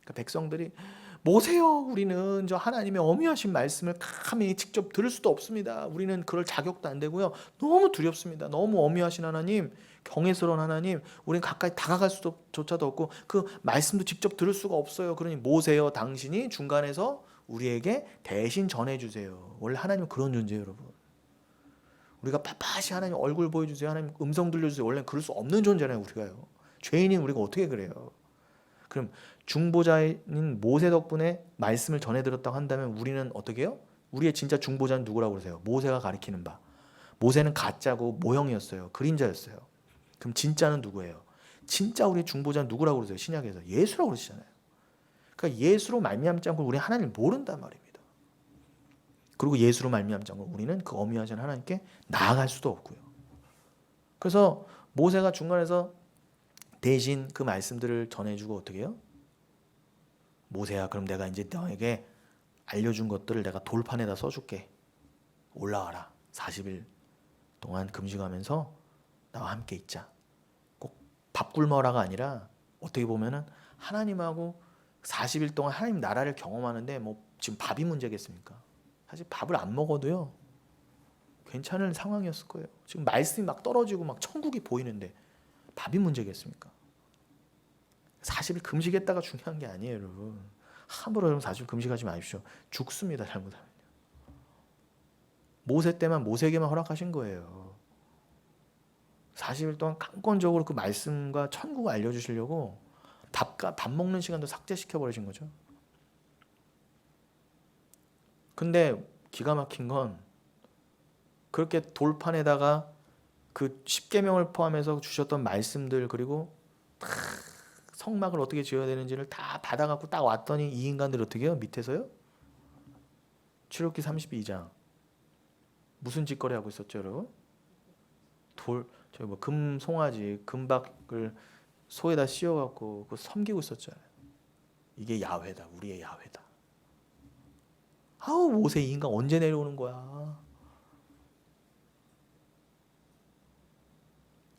Speaker 1: 그러니까 백성들이 모세요, 우리는 저 하나님의 어미하신 말씀을 감히 직접 들을 수도 없습니다. 우리는 그럴 자격도 안 되고요. 너무 두렵습니다. 너무 어미하신 하나님, 경외스러운 하나님, 우리는 가까이 다가갈 수조차도 없고 그 말씀도 직접 들을 수가 없어요. 그러니 모세요, 당신이 중간에서 우리에게 대신 전해주세요. 원래 하나님은 그런 존재예요, 여러분. 우리가 빳빳이 하나님 얼굴 보여주세요, 하나님 음성 들려주세요. 원래는 그럴 수 없는 존재잖아요, 우리가요. 죄인인 우리가 어떻게 그래요? 그럼 중보자인 모세 덕분에 말씀을 전해 들었다고 한다면 우리는 어떻게 해요? 우리의 진짜 중보자는 누구라고 그러세요? 모세가 가리키는 바. 모세는 가짜고 모형이었어요. 그림자였어요. 그럼 진짜는 누구예요? 진짜 우리의 중보자는 누구라고 그러세요? 신약에서 예수라고 그러시잖아요. 그러니까 예수로 말미암지 않고 우리 하나님을 모른단 말입니다. 그리고 예수로 말미암지 않고 우리는 그 어미하신 하나님께 나아갈 수도 없고요. 그래서 모세가 중간에서 대신 그 말씀들을 전해주고 어떻게 해요? 모세야, 그럼 내가 이제 너에게 알려준 것들을 내가 돌판에다 써줄게. 올라와라. 40일 동안 금식하면서 나와 함께 있자. 꼭 밥 굶어라가 아니라 어떻게 보면은 하나님하고 40일 동안 하나님 나라를 경험하는데 뭐 지금 밥이 문제겠습니까? 사실 밥을 안 먹어도요 괜찮은 상황이었을 거예요. 지금 말씀이 막 떨어지고 막 천국이 보이는데 밥이 문제겠습니까? 40일 금식했다가 중요한 게 아니에요, 여러분. 함부로 여러분 40일 금식하지 마십시오. 죽습니다, 잘못하면. 모세 때만 모세에게만 허락하신 거예요. 40일 동안 강권적으로 그 말씀과 천국을 알려주시려고 밥 먹는 시간도 삭제시켜 버리신 거죠. 근데 기가 막힌 건 그렇게 돌판에다가 그 10계명을 포함해서 주셨던 말씀들, 그리고 성막을 어떻게 지어야 되는지를 다 받아갖고 딱 왔더니 이 인간들이 어떻게 해요? 밑에서요? 출애굽기 32장 무슨 짓거리 하고 있었죠, 여러분? 저기 뭐 금송아지, 금박을 소에다 씌워갖고 그 섬기고 있었잖아요. 이게 야훼다, 우리의 야훼다. 아우, 모세 이 인간 언제 내려오는 거야?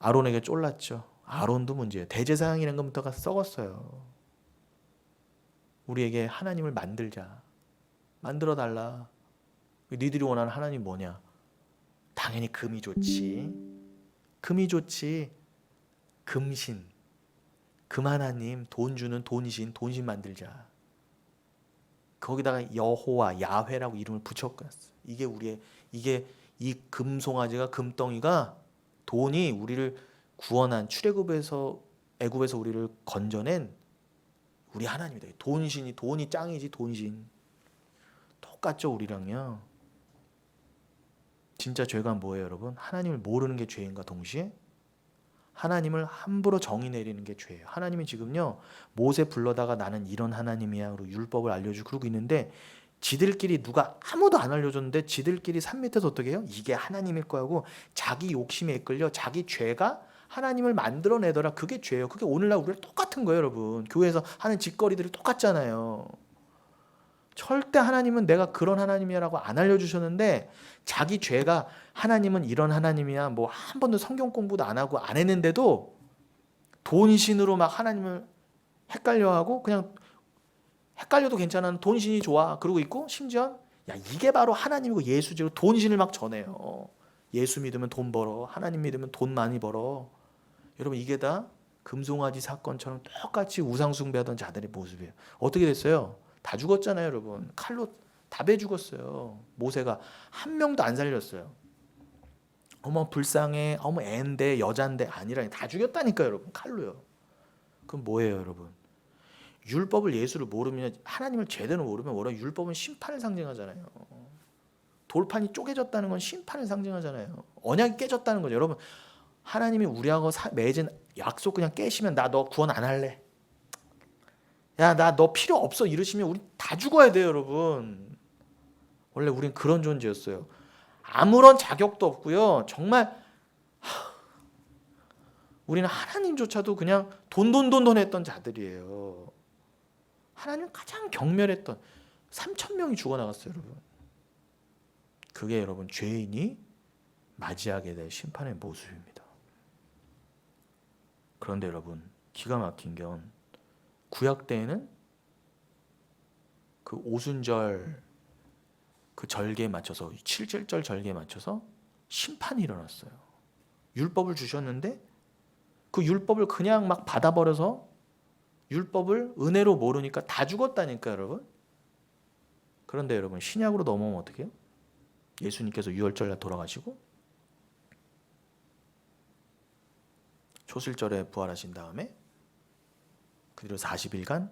Speaker 1: 아론에게 쫄랐죠. 아론도 문제예요. 대제사장이라는 것부터가 썩었어요. 우리에게 하나님을 만들자. 만들어 달라. 니들이 원하는 하나님 뭐냐? 당연히 금이 좋지. 금이 좋지. 금신. 금 하나님, 돈 주는 돈신 만들자. 거기다가 여호와 야훼라고 이름을 붙였어요. 이게 이 금송아지가 금덩이가 돈이 우리를 구원한 출애굽에서 애굽에서 우리를 건져낸 우리 하나님이다. 돈이 짱이지 돈신. 똑같죠 우리랑요. 진짜 죄가 뭐예요 여러분? 하나님을 모르는 게 죄인가 동시에 하나님을 함부로 정의 내리는 게 죄예요. 하나님이 지금요 모세 불러다가 나는 이런 하나님이야 그리고 율법을 알려주고 그러고 있는데 지들끼리 누가 아무도 안 알려줬는데 지들끼리 산 밑에서 어떻게 해요? 이게 하나님일 거라고 자기 욕심에 이끌려 자기 죄가 하나님을 만들어내더라. 그게 죄예요. 그게 오늘날 우리랑 똑같은 거예요 여러분. 교회에서 하는 짓거리들이 똑같잖아요. 절대 하나님은 내가 그런 하나님이라고 안 알려주셨는데 자기 죄가 하나님은 이런 하나님이야 뭐 한 번도 성경 공부도 안 하고 안 했는데도 돈신으로 막 하나님을 헷갈려하고 그냥 헷갈려도 괜찮아 돈신이 좋아 그러고 있고 심지어 야 이게 바로 하나님이고 예수지로 돈신을 막 전해요. 예수 믿으면 돈 벌어 하나님 믿으면 돈 많이 벌어. 여러분 이게 다 금송아지 사건처럼 똑같이 우상숭배하던 자들의 모습이에요. 어떻게 됐어요? 다 죽었잖아요 여러분. 칼로 다 배 죽었어요. 모세가 한 명도 안 살렸어요. 어머 불쌍해 어머 애인데 여잔데 아니라 다 죽였다니까요 여러분. 칼로요. 그럼 뭐예요 여러분? 율법을 예수를 모르면 하나님을 제대로 모르면 뭐라 율법은 심판을 상징하잖아요. 돌판이 쪼개졌다는 건 심판을 상징하잖아요. 언약이 깨졌다는 거죠. 여러분 하나님이 우리하고 맺은 약속 그냥 깨시면 나 너 구원 안 할래. 야 나 너 필요 없어 이러시면 우리 다 죽어야 돼요 여러분. 원래 우린 그런 존재였어요. 아무런 자격도 없고요. 정말 우리는 하나님조차도 그냥 돈 했던 자들이에요. 하나님 가장 경멸했던 3,000명이 죽어나갔어요 여러분. 그게 여러분 죄인이 맞이하게 될 심판의 모습입니다. 그런데 여러분 기가 막힌 건 구약 때에는 그 오순절 그 절기에 맞춰서 7.7절 절기에 맞춰서 심판이 일어났어요. 율법을 주셨는데 그 율법을 그냥 막 받아버려서 율법을 은혜로 모르니까 다 죽었다니까 여러분. 그런데 여러분 신약으로 넘어오면 어떻게 해요? 예수님께서 유월절날 돌아가시고 초실절에 부활하신 다음에 그 뒤로 40일간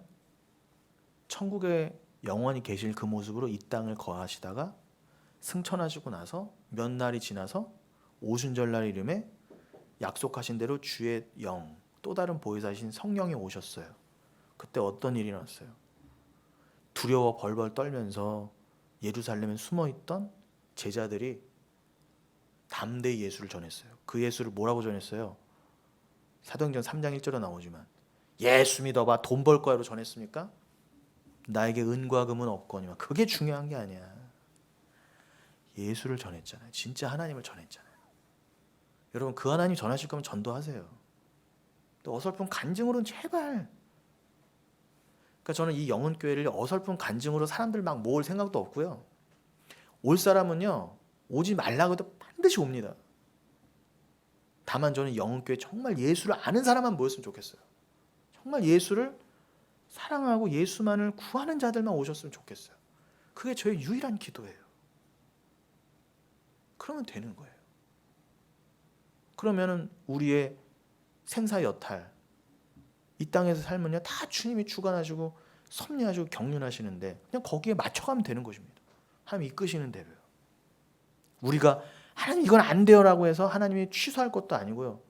Speaker 1: 천국에 영원히 계실 그 모습으로 이 땅을 거하시다가 승천하시고 나서 몇 날이 지나서 오순절날 이름에 약속하신 대로 주의 영 또 다른 보혜사신 성령이 오셨어요. 그때 어떤 일이 일어났어요? 두려워 벌벌 떨면서 예루살렘에 숨어있던 제자들이 담대히 예수를 전했어요. 그 예수를 뭐라고 전했어요? 사도행전 3장 1절에 나오지만 예수 믿어봐 돈 벌 거야로 전했습니까? 나에게 은과 금은 없거니와. 그게 중요한 게 아니야. 예수를 전했잖아요. 진짜 하나님을 전했잖아요. 여러분 그 하나님 전하실 거면 전도하세요. 또 어설픈 간증으로는 제발. 그러니까 저는 이 영혼교회를 어설픈 간증으로 사람들 막 모을 생각도 없고요. 올 사람은요 오지 말라고 해도 반드시 옵니다. 다만 저는 영혼교회 정말 예수를 아는 사람만 모였으면 좋겠어요. 정말 예수를 사랑하고 예수만을 구하는 자들만 오셨으면 좋겠어요. 그게 저의 유일한 기도예요. 그러면 되는 거예요. 그러면은 우리의 생사 여탈 이 땅에서 살면요 다 주님이 주관하시고 섭리하시고 경륜하시는데 그냥 거기에 맞춰가면 되는 것입니다. 하나님 이끄시는 대로요. 우리가 하나님 이건 안 돼요라고 해서 하나님이 취소할 것도 아니고요.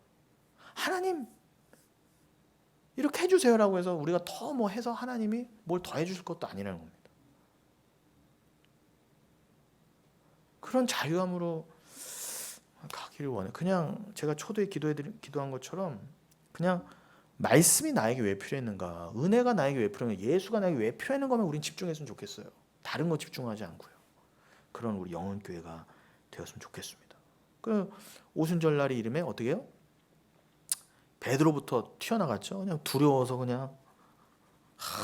Speaker 1: 하나님 이렇게 해주세요라고 해서 우리가 더 뭐 해서 하나님이 뭘 더 해주실 것도 아니라는 겁니다. 그런 자유함으로 가기를 원해요. 그냥 제가 초대에 기도한 것처럼 그냥 말씀이 나에게 왜 필요했는가, 은혜가 나에게 왜 필요했는가, 예수가 나에게 왜 필요했는 거면 우린 집중했으면 좋겠어요. 다른 거 집중하지 않고요. 그런 우리 영혼교회가 되었으면 좋겠습니다. 그 오순절날이 이름에 어떻게 해요? 베드로부터 튀어나갔죠. 그냥 두려워서 그냥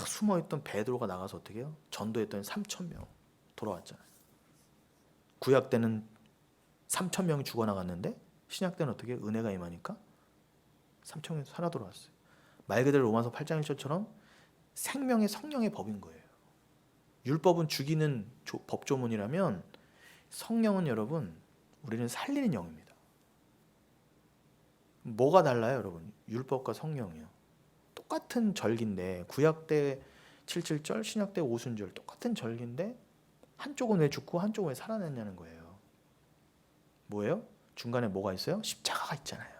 Speaker 1: 숨어있던 베드로가 나가서 어떻게 해요? 전도했더니 3,000명 돌아왔잖아요. 구약 때는 3,000명이 죽어나갔는데 신약 때는 어떻게 해요? 은혜가 임하니까 3,000명이 살아 돌아왔어요. 말 그대로 로마서 8장 1절처럼 생명의 성령의 법인 거예요. 율법은 죽이는 법조문이라면 성령은 여러분 우리는 살리는 영입니다. 뭐가 달라요 여러분? 율법과 성령이요. 똑같은 절기인데 구약 때 7.7절, 신약 때 오순절 똑같은 절기인데 한쪽은 왜 죽고 한쪽은 왜 살아났냐는 거예요. 뭐예요? 중간에 뭐가 있어요? 십자가가 있잖아요.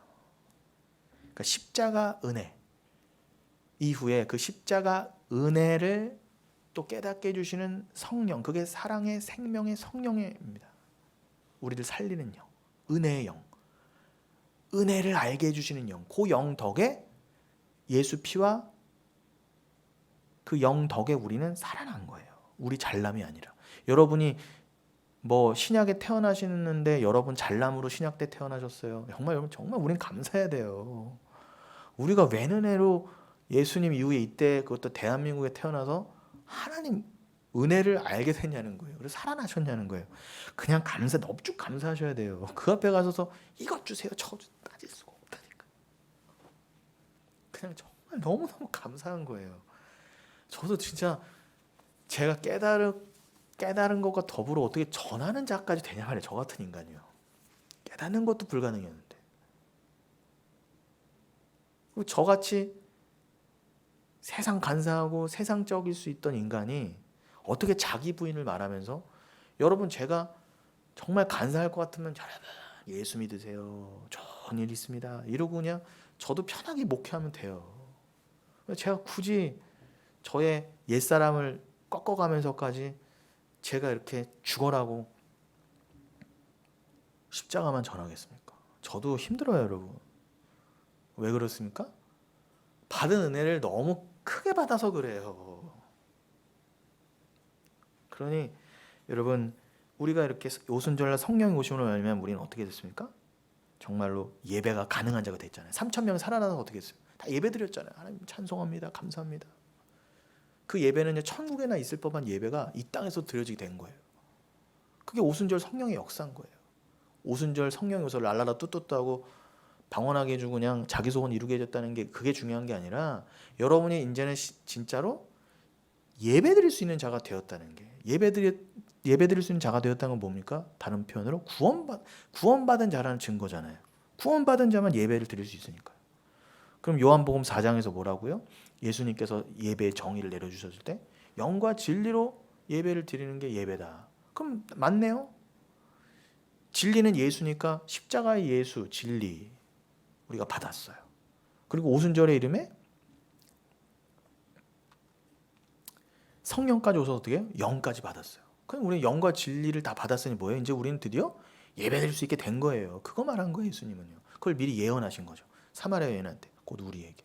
Speaker 1: 그러니까 십자가 은혜 이후에 그 십자가 은혜를 또 깨닫게 해주시는 성령, 그게 사랑의 생명의 성령입니다. 우리를 살리는 영, 은혜의 영, 은혜를 알게 해주시는 영, 그 영 덕에 예수 피와 그 영 덕에 우리는 살아난 거예요. 우리 잘남이 아니라. 여러분이 뭐 신약에 태어나시는데 여러분 잘남으로 신약 때 태어나셨어요. 정말 여러분 정말 우린 감사해야 돼요. 우리가 웬 은혜로 예수님 이후에 이때 그것도 대한민국에 태어나서 하나님 은혜를 알게 됐냐는 거예요. 그래서 살아나셨냐는 거예요. 그냥 감사, 넙죽 감사하셔야 돼요. 그 앞에 가서서 이것 주세요. 저 따질 수가 없다니까. 그냥 정말 너무너무 감사한 거예요. 저도 진짜 제가 깨달은 것과 더불어 어떻게 전하는 자까지 되냐 말이에요. 저 같은 인간이요. 깨닫는 것도 불가능했는데. 그리고 저같이 세상 간사하고 세상적일 수 있던 인간이 어떻게 자기 부인을 말하면서 여러분 제가 정말 간사할 것 같으면 여러분 예수 믿으세요. 좋은 일 있습니다. 이러고 그냥 저도 편하게 목회하면 돼요. 제가 굳이 저의 옛사람을 꺾어가면서까지 제가 이렇게 죽어라고 십자가만 전하겠습니까? 저도 힘들어요, 여러분. 왜 그렇습니까? 받은 은혜를 너무 크게 받아서 그래요. 그러니 여러분 우리가 이렇게 오순절날 성령이 오심으로 알면 우리는 어떻게 됐습니까? 정말로 예배가 가능한 자가 됐잖아요. 3,000명이 살아나서 어떻게 했어요? 다 예배 드렸잖아요. 하나님 찬송합니다. 감사합니다. 그 예배는 천국에나 있을 법한 예배가 이 땅에서 드려지게 된 거예요. 그게 오순절 성령의 역사인 거예요. 오순절 성령이 오서 랄라라 뚜뚜뚜하고 방언하게 해주고 그냥 자기 소원 이루게 해줬다는 게 그게 중요한 게 아니라 여러분이 이제는 진짜로 예배드릴 수 있는 자가 되었다는 게 예배드릴 수 있는 자가 되었다는 건 뭡니까? 다른 표현으로 구원받은 자라는 증거잖아요. 구원받은 자만 예배를 드릴 수 있으니까요. 그럼 요한복음 4장에서 뭐라고요? 예수님께서 예배의 정의를 내려주셨을 때 영과 진리로 예배를 드리는 게 예배다. 그럼 맞네요. 진리는 예수니까 십자가의 예수, 진리 우리가 받았어요. 그리고 오순절의 이름에 성령까지 오셔서 어떻게 해요? 영까지 받았어요. 그럼 우리는 영과 진리를 다 받았으니 뭐예요? 이제 우리는 드디어 예배드릴 수 있게 된 거예요. 그거 말한 거예요, 예수님은요. 그걸 미리 예언하신 거죠. 사마리아 여인한테, 곧 우리에게.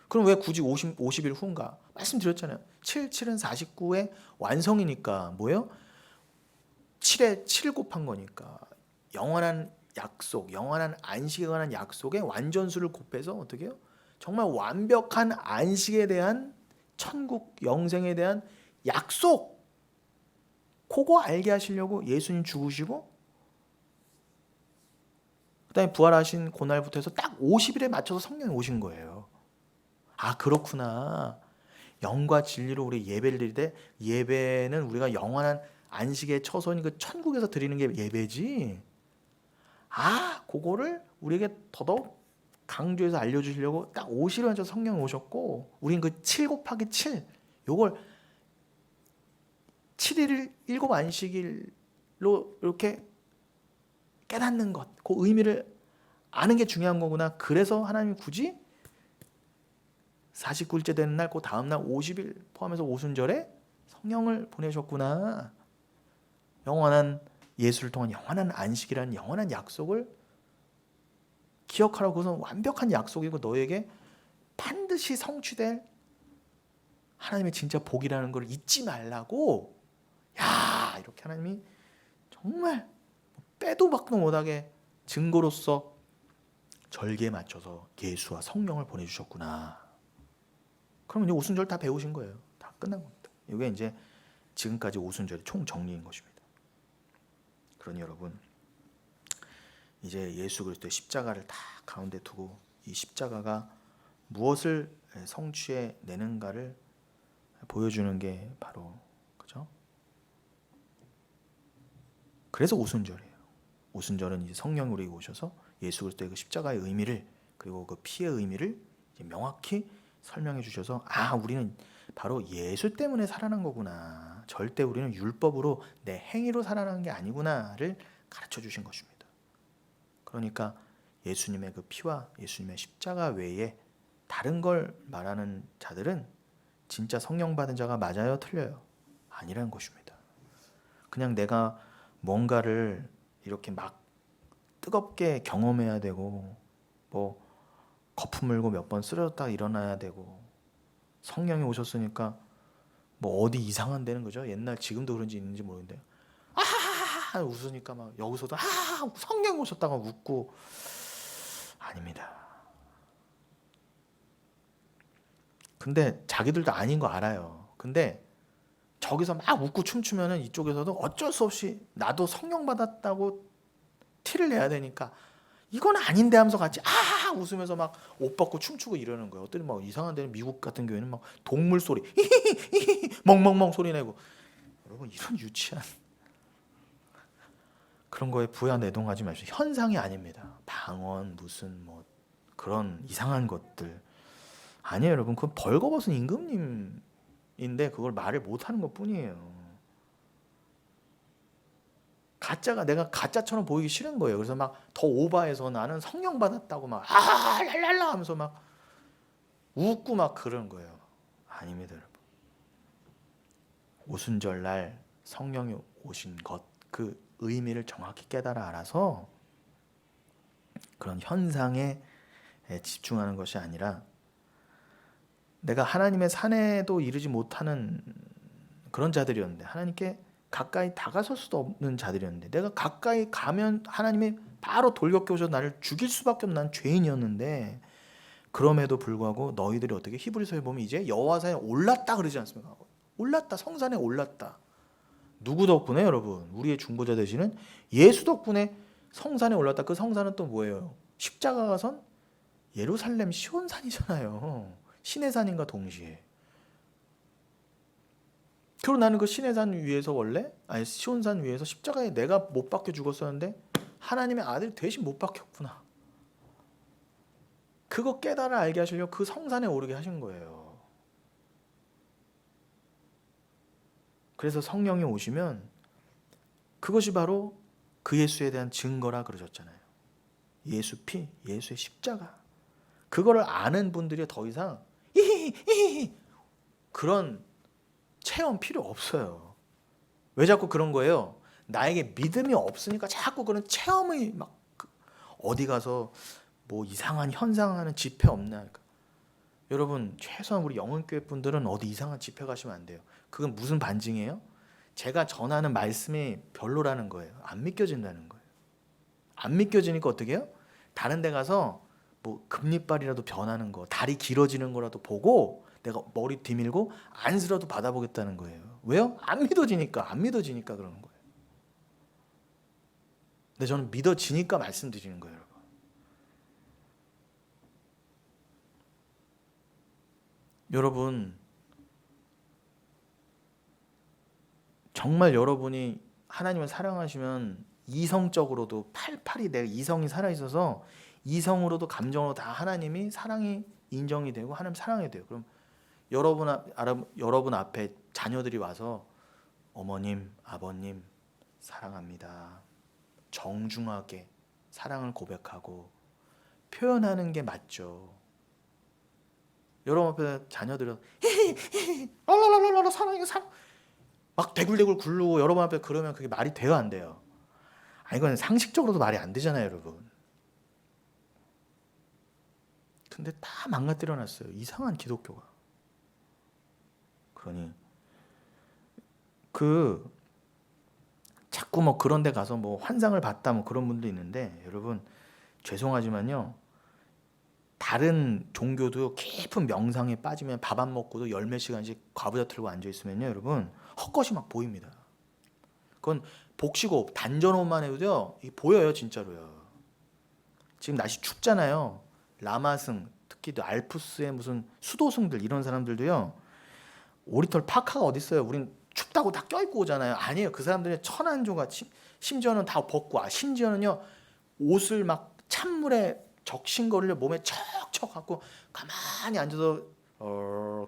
Speaker 1: 그럼 왜 굳이 50일 후인가? 말씀드렸잖아요. 7은 49의 완성이니까 뭐예요? 7에 7 곱한 거니까 영원한 약속, 영원한 안식에 관한 약속의 완전수를 곱해서 어떻게 해요? 정말 완벽한 안식에 대한 천국 영생에 대한 약속 그거 알게 하시려고 예수님 죽으시고 그다음에 부활하신 그날부터 해서 딱 50일에 맞춰서 성령이 오신 거예요. 아 그렇구나. 영과 진리로 우리 예배를 드릴 때 예배는 우리가 영원한 안식의 처소인 그 천국에서 드리는 게 예배지. 아 그거를 우리에게 더더욱 강조해서 알려주시려고 딱 50일에 맞춰서 성령이 오셨고 우린 그 7 곱하기 7 요걸 7일을 7 안식일로 이렇게 깨닫는 것, 그 의미를 아는 게 중요한 거구나. 그래서 하나님이 굳이 49일째 되는 날, 그 다음날 50일 포함해서 오순절에 성령을 보내셨구나. 영원한 예수를 통한 영원한 안식이라는 영원한 약속을 기억하라고. 그것은 완벽한 약속이고 너에게 반드시 성취될 하나님의 진짜 복이라는 걸 잊지 말라고. 야 이렇게 하나님이 정말 빼도 박도 못하게 증거로서 절기에 맞춰서 예수와 성령을 보내주셨구나. 그럼 이제 오순절 다 배우신 거예요. 다 끝난 겁니다. 이게 이제 지금까지 오순절의 총 정리인 것입니다. 그러니 여러분 이제 예수 그리스도의 십자가를 다 가운데 두고 이 십자가가 무엇을 성취해 내는가를 보여주는 게 바로 그죠? 그래서 오순절이에요. 오순절은 이제 성령이 우리에게 오셔서 예수 그리스도의 그 십자가의 의미를, 그리고 그 피의 의미를 이제 명확히 설명해 주셔서, 아, 우리는 바로 예수 때문에 살아난 거구나, 절대 우리는 율법으로 내 행위로 살아난 게 아니구나를 가르쳐 주신 것입니다. 그러니까 예수님의 그 피와 예수님의 십자가 외에 다른 걸 말하는 자들은 진짜 성령 받은 자가 맞아요, 틀려요? 아니라는 것입니다. 그냥 내가 뭔가를 이렇게 막 뜨겁게 경험해야 되고, 뭐 거품 물고 몇 번 쓰러졌다 일어나야 되고, 성령이 오셨으니까 뭐 어디 이상한 데는, 거죠. 옛날, 지금도 그런지 있는지 모르는데, 아 웃으니까 막 여기서도 아 성령이 오셨다고 웃고. 아닙니다. 근데 자기들도 아닌 거 알아요. 근데 저기서 막 웃고 춤추면은 이쪽에서도 어쩔 수 없이 나도 성령 받았다고 티를 내야 되니까 이건 아닌데 하면서 같이 아 웃으면서 막 옷 벗고 춤추고 이러는 거예요. 어떤 막 이상한 데는, 미국 같은 경우에는 막 동물 소리 멍멍멍 소리 내고. 여러분, 이런 유치한 그런 거에 부야 내동하지 마십시오. 현상이 아닙니다. 방언 무슨 뭐 그런 이상한 것들 아니에요, 여러분. 그건 벌거벗은 임금님인데 그걸 말을 못하는 것뿐이에요. 가짜가, 내가 가짜처럼 보이기 싫은 거예요. 그래서 막 더 오바해서 나는 성령 받았다고 막 아 랄랄라 하면서 막 웃고 막 그런 거예요. 아닙니다, 여러분. 오순절 날 성령이 오신 것, 그 의미를 정확히 깨달아 알아서 그런 현상에 집중하는 것이 아니라, 내가 하나님의 산에도 이르지 못하는 그런 자들이었는데, 하나님께 가까이 다가설 수도 없는 자들이었는데, 내가 가까이 가면 하나님이 바로 돌격해 오셔서 나를 죽일 수밖에 없는 난 죄인이었는데, 그럼에도 불구하고 너희들이 어떻게, 히브리서에 보면 이제 여호와산에 올랐다 그러지 않습니까? 올랐다, 성산에 올랐다. 누구 덕분에, 여러분? 우리의 중보자 되시는 예수 덕분에 성산에 올랐다. 그 성산은 또 뭐예요? 십자가가 선 예루살렘 시온산이잖아요. 신의 산인과 동시에. 그리고 나는 그 신의 산 위에서, 원래 아니 시온산 위에서 십자가에 내가 못 박혀 죽었었는데 하나님의 아들 대신 못 박혔구나. 그거 깨달아 알게 하시려고 그 성산에 오르게 하신 거예요. 그래서 성령이 오시면 그것이 바로 그 예수에 대한 증거라 그러셨잖아요. 예수 피, 예수의 십자가. 그거를 아는 분들이 더 이상 그런 체험 필요 없어요. 왜 자꾸 그런 거예요? 나에게 믿음이 없으니까 자꾸 그런 체험이 막 어디 가서 뭐 이상한 현상하는 집회 없나. 그러니까 여러분, 최소한 우리 영혼교회 분들은 어디 이상한 집회 가시면 안 돼요. 그건 무슨 반증이에요? 제가 전하는 말씀이 별로라는 거예요. 안 믿겨진다는 거예요. 안 믿겨지니까 어떻게 해요? 다른 데 가서 뭐 금리빨이라도 변하는 거, 다리 길어지는 거라도 보고 내가 머리 뒤밀고 안수라도 받아보겠다는 거예요. 왜요? 안 믿어지니까. 안 믿어지니까 그러는 거예요. 근데 저는 믿어지니까 말씀드리는 거예요, 여러분. 여러분, 정말 여러분이 하나님을 사랑하시면 이성적으로도 팔팔이, 내 이성이 살아있어서 이성으로도 감정으로 다 하나님이 사랑이 인정이 되고 하나님 사랑이 돼요. 그럼 여러분 앞에 자녀들이 와서 어머님, 아버님 사랑합니다, 정중하게 사랑을 고백하고 표현하는 게 맞죠. 여러분 앞에 자녀들이 랄랄랄랄라 사랑해 사랑 막 대굴대굴 굴르고 여러분 앞에 그러면 그게 말이 돼요, 안 돼요? 아니, 이건 상식적으로도 말이 안 되잖아요, 여러분. 근데 다 망가뜨려놨어요, 이상한 기독교가. 그러니 자꾸 뭐 그런 데 가서 뭐 환상을 봤다 뭐 그런 분도 있는데, 여러분 죄송하지만요, 다른 종교도 깊은 명상에 빠지면 밥 안 먹고도 열 몇 시간씩 과부자 틀고 앉아 있으면요, 여러분 헛것이 막 보입니다. 그건 복식호흡, 단전호흡만 해도요 보여요, 진짜로요. 지금 날씨 춥잖아요. 라마승, 특히 알프스의 무슨 수도승들, 이런 사람들도요, 오리털 파카가 어디 있어요? 우린 춥다고 다 껴입고 오잖아요. 아니에요. 그 사람들이 천안조같이 심지어는 다 벗고 심지어는요 옷을 막 찬물에 적신 거를 몸에 척척 갖고 가만히 앉아서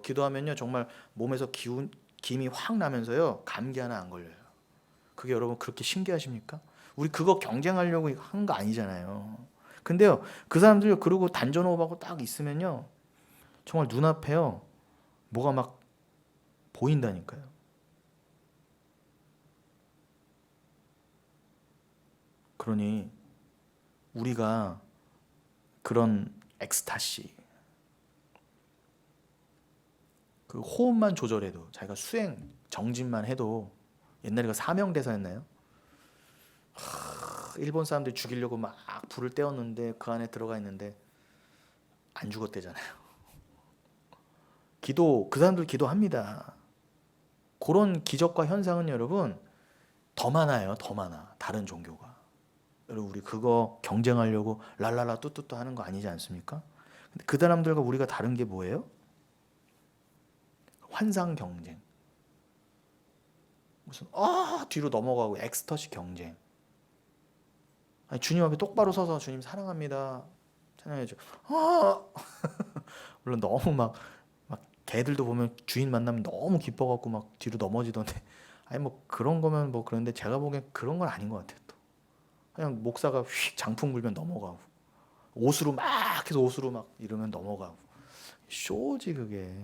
Speaker 1: 기도하면요 정말 몸에서 김이 확 나면서요 감기 하나 안 걸려요. 그게 여러분 그렇게 신기하십니까? 우리 그거 경쟁하려고 한 거 아니잖아요. 근데요 그 사람들요 그러고 단전호흡하고 딱 있으면요 정말 눈앞에요 뭐가 막 보인다니까요. 그러니 우리가 그런 엑스타시 그 호흡만 조절해도 자기가 수행 정진만 해도 옛날에 그 사명대사였나요? 일본 사람들이 죽이려고 막 불을 떼었는데 그 안에 들어가 있는데 안 죽었대잖아요. 기도 그 사람들 기도합니다. 그런 기적과 현상은 여러분 더 많아요. 더 많아. 다른 종교가. 여러분 우리 그거 경쟁하려고 랄랄라 뚜뚜뚜 하는 거 아니지 않습니까? 근데 그 사람들과 우리가 다른 게 뭐예요? 환상 경쟁. 무슨 뒤로 넘어가고 엑스터시 경쟁. 아니, 주님 앞에 똑바로 서서 주님 사랑합니다. 찬양해줘. 물론 너무 막 개들도 보면 주인 만나면 너무 기뻐갖고 막 뒤로 넘어지던데. 아니 뭐 그런 거면 뭐 그런데 제가 보기엔 그런 건 아닌 것 같아요. 또 그냥 목사가 휙 장풍 불면 넘어가고 옷으로 막 해서 옷으로 막 이러면 넘어가고 쇼지 그게.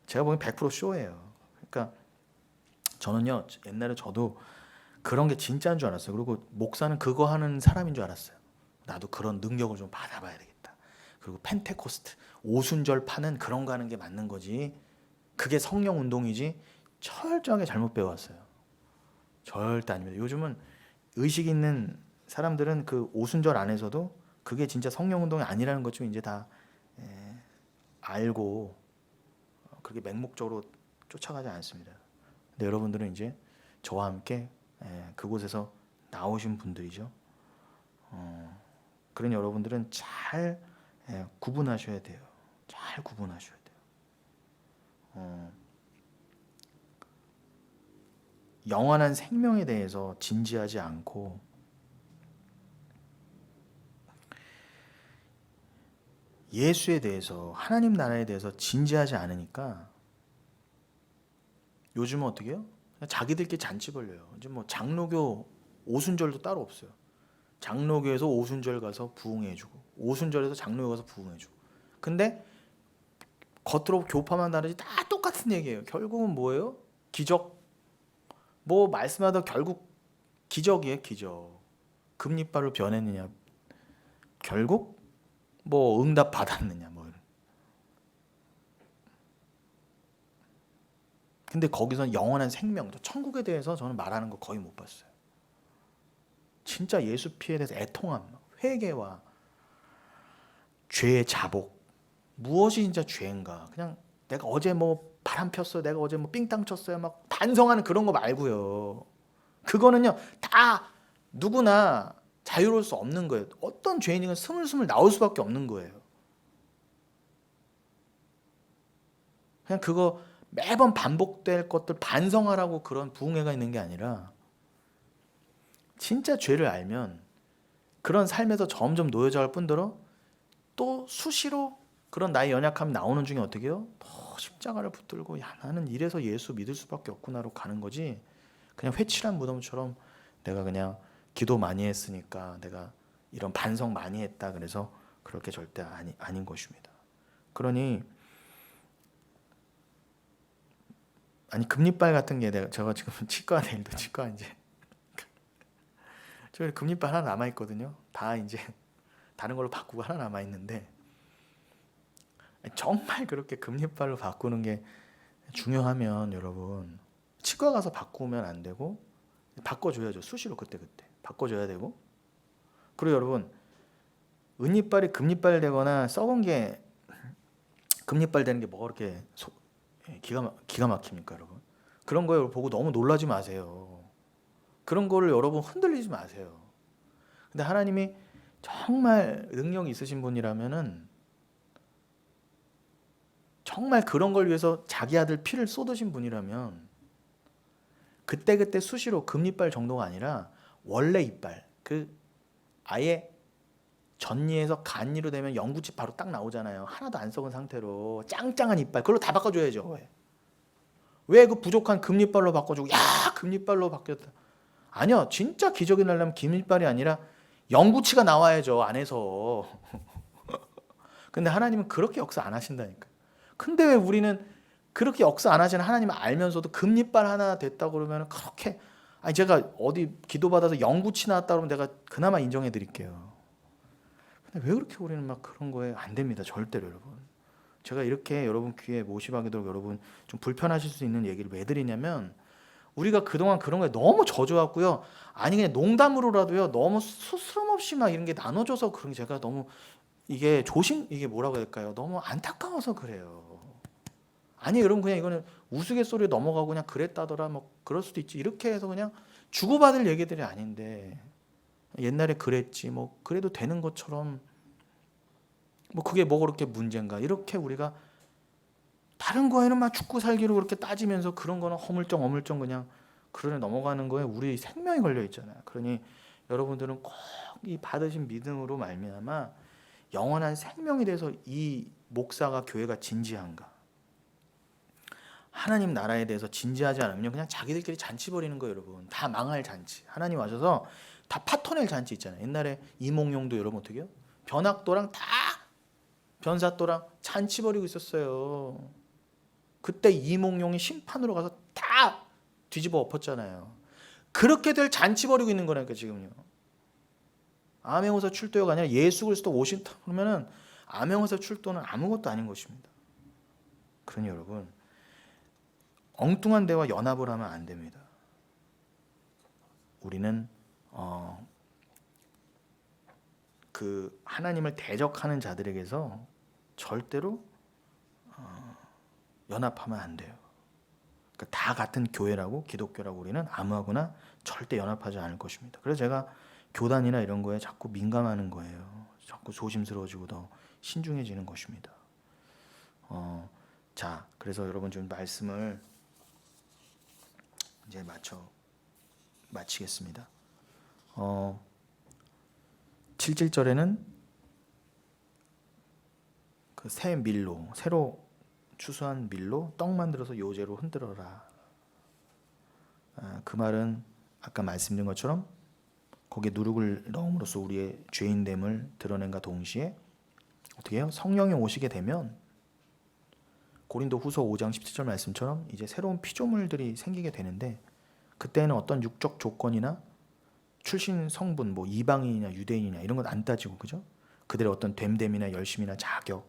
Speaker 1: 제가 보기엔 100% 쇼예요. 그러니까 저는요 옛날에 저도 그런 게 진짜인 줄 알았어요. 그리고 목사는 그거 하는 사람인 줄 알았어요. 나도 그런 능력을 좀 받아봐야 되겠다. 그리고 펜테코스트 오순절 파는 그런 거 하는 게 맞는 거지. 그게 성령 운동이지. 철저하게 잘못 배웠어요. 절대 아닙니다. 요즘은 의식 있는 사람들은 그 오순절 안에서도 그게 진짜 성령 운동이 아니라는 것 좀 이제 다 알고 그렇게 맹목적으로 쫓아가지 않습니다. 근데 여러분들은 이제 저와 함께 그곳에서 나오신 분들이죠. 그러니 여러분들은 잘 구분하셔야 돼요. 잘 구분하셔야 돼요. 영원한 생명에 대해서 진지하지 않고 예수에 대해서 하나님 나라에 대해서 진지하지 않으니까 요즘은 어떻게 해요? 그냥 자기들끼리 잔치 벌려요. 이제 뭐 장로교 오순절도 따로 없어요. 장로교에서 오순절 가서 부흥해주고 오순절에서 장로교 가서 부흥해주고. 근데 겉으로 교파만 다르지 다 똑같은 얘기예요. 결국은 뭐예요? 기적. 뭐 말씀하다 결국 기적이에요. 기적. 금리빨로 변했느냐. 결국 뭐 응답 받았느냐. 뭐. 근데 거기서 영원한 생명, 천국에 대해서 저는 말하는 거 거의 못 봤어요. 진짜 예수 피에 대해서 애통함, 회개와 죄의 자복. 무엇이 진짜 죄인가? 그냥 내가 어제 뭐 바람 폈어요. 내가 어제 뭐 삥땅 쳤어요. 막 반성하는 그런 거 말고요. 그거는요 다 누구나 자유로울 수 없는 거예요. 어떤 죄인이건 스물스물 나올 수밖에 없는 거예요. 그냥 그거 매번 반복될 것들 반성하라고 그런 부흥회가 있는 게 아니라 진짜 죄를 알면 그런 삶에서 점점 놓여져 갈 뿐더러 또 수시로 그런 나의 연약함이 나오는 중에 어떻게 해요? 더 십자가를 붙들고 야 나는 이래서 예수 믿을 수밖에 없구나로 가는 거지. 그냥 회칠한 무덤처럼 내가 그냥 기도 많이 했으니까 내가 이런 반성 많이 했다 그래서 그렇게 절대 아닌 것입니다. 그러니 아니 금리빨 같은 게 제가 지금 치과 내일도 치과 이제 저 금리빨 하나 남아 있거든요. 다 이제 다른 걸로 바꾸고 하나 남아 있는데 정말 그렇게 금리빨로 바꾸는 게 중요하면 여러분 치과 가서 바꾸면 안 되고 바꿔줘야죠. 수시로 그때 바꿔줘야 되고 그리고 여러분 은이빨이 금리빨 되거나 썩은 게 금리빨 되는 게 뭐가 그렇게 기가 막힙니까 여러분? 그런 거 보고 너무 놀라지 마세요. 그런 거를 여러분 흔들리지 마세요. 근데 하나님이 정말 능력이 있으신 분이라면은 정말 그런 걸 위해서 자기 아들 피를 쏟으신 분이라면 그때그때 수시로 금리빨 정도가 아니라 원래 이빨, 그 아예 전니에서 간니로 되면 영구치 바로 딱 나오잖아요. 하나도 안 썩은 상태로 짱짱한 이빨, 그걸로 다 바꿔줘야죠. 왜 그 부족한 금리빨로 바꿔주고, 야 금리빨로 바뀌었다. 아니요, 진짜 기적이 나려면 금리빨이 아니라 영구치가 나와야죠, 안에서. 근데 하나님은 그렇게 역사 안 하신다니까. 근데 왜 우리는 그렇게 역사 안 하시는 하나님을 알면서도 금리빨 하나 됐다고 그러면 그렇게, 아니 제가 어디 기도받아서 영구치 나왔다 그러면 내가 그나마 인정해 드릴게요. 근데 왜 그렇게 우리는 막 그런 거에 안 됩니다. 절대로. 여러분, 제가 이렇게 여러분 귀에 모시하게 되도록 여러분 좀 불편하실 수 있는 얘기를 왜 드리냐면, 우리가 그동안 그런 거에 너무 져줘왔고요. 아니 그냥 농담으로라도요, 너무 스스럼 없이 막 이런 게 나눠져서 그런 게 제가 너무 이게 이게 뭐라고 해야 될까요? 너무 안타까워서 그래요. 아니 여러분, 그냥 이거는 우스갯소리에 넘어가고 그냥 그랬다더라 뭐 그럴 수도 있지, 이렇게 해서 그냥 주고받을 얘기들이 아닌데, 옛날에 그랬지 뭐 그래도 되는 것처럼, 뭐 그게 뭐 그렇게 문제인가, 이렇게 우리가 다른 거에는 막 죽고 살기로 그렇게 따지면서 그런 거는 허물쩡 그냥 그러네 넘어가는 거에 우리 생명이 걸려 있잖아요. 그러니 여러분들은 꼭 이 받으신 믿음으로 말미암아 영원한 생명이 돼서 이 목사가 교회가 진지한가, 하나님 나라에 대해서 진지하지 않으면 그냥 자기들끼리 잔치 벌이는 거예요. 여러분, 다 망할 잔치. 하나님 와셔서 다 파토낼 잔치 있잖아요. 옛날에 이몽룡도 여러분 어떻게 해요? 변학도랑 다 변사또랑 잔치 벌이고 있었어요. 그때 이몽룡이 심판으로 가서 다 뒤집어 엎었잖아요. 그렇게 될 잔치 벌이고 있는 거라니까 지금요. 암행어사 출도가 아니라 예수 그리스도 오신다 그러면은 암행어사 출도는 아무것도 아닌 것입니다. 그러니 여러분, 엉뚱한 데와 연합을 하면 안 됩니다. 우리는 그 하나님을 대적하는 자들에게서 절대로 연합하면 안 돼요. 그러니까 다 같은 교회라고, 기독교라고 우리는 아무하거나 절대 연합하지 않을 것입니다. 그래서 제가 교단이나 이런 거에 자꾸 민감하는 거예요. 자꾸 조심스러워지고 더 신중해지는 것입니다. 자, 그래서 여러분 좀 말씀을 이제 마치겠습니다. 7절에는 그 새 밀로, 새로 추수한 밀로 떡 만들어서 요제로 흔들어라. 그 말은 아까 말씀드린 것처럼 거기에 누룩을 넣음으로써 우리의 죄인됨을 드러낸과 동시에 어떻게 해요? 성령이 오시게 되면 고린도후서 5장 17절 말씀처럼 이제 새로운 피조물들이 생기게 되는데, 그때는 어떤 육적 조건이나 출신 성분, 뭐 이방인이냐 유대인이냐 이런 건 안 따지고, 그죠? 그들의 어떤 됨됨이나 열심이나 자격,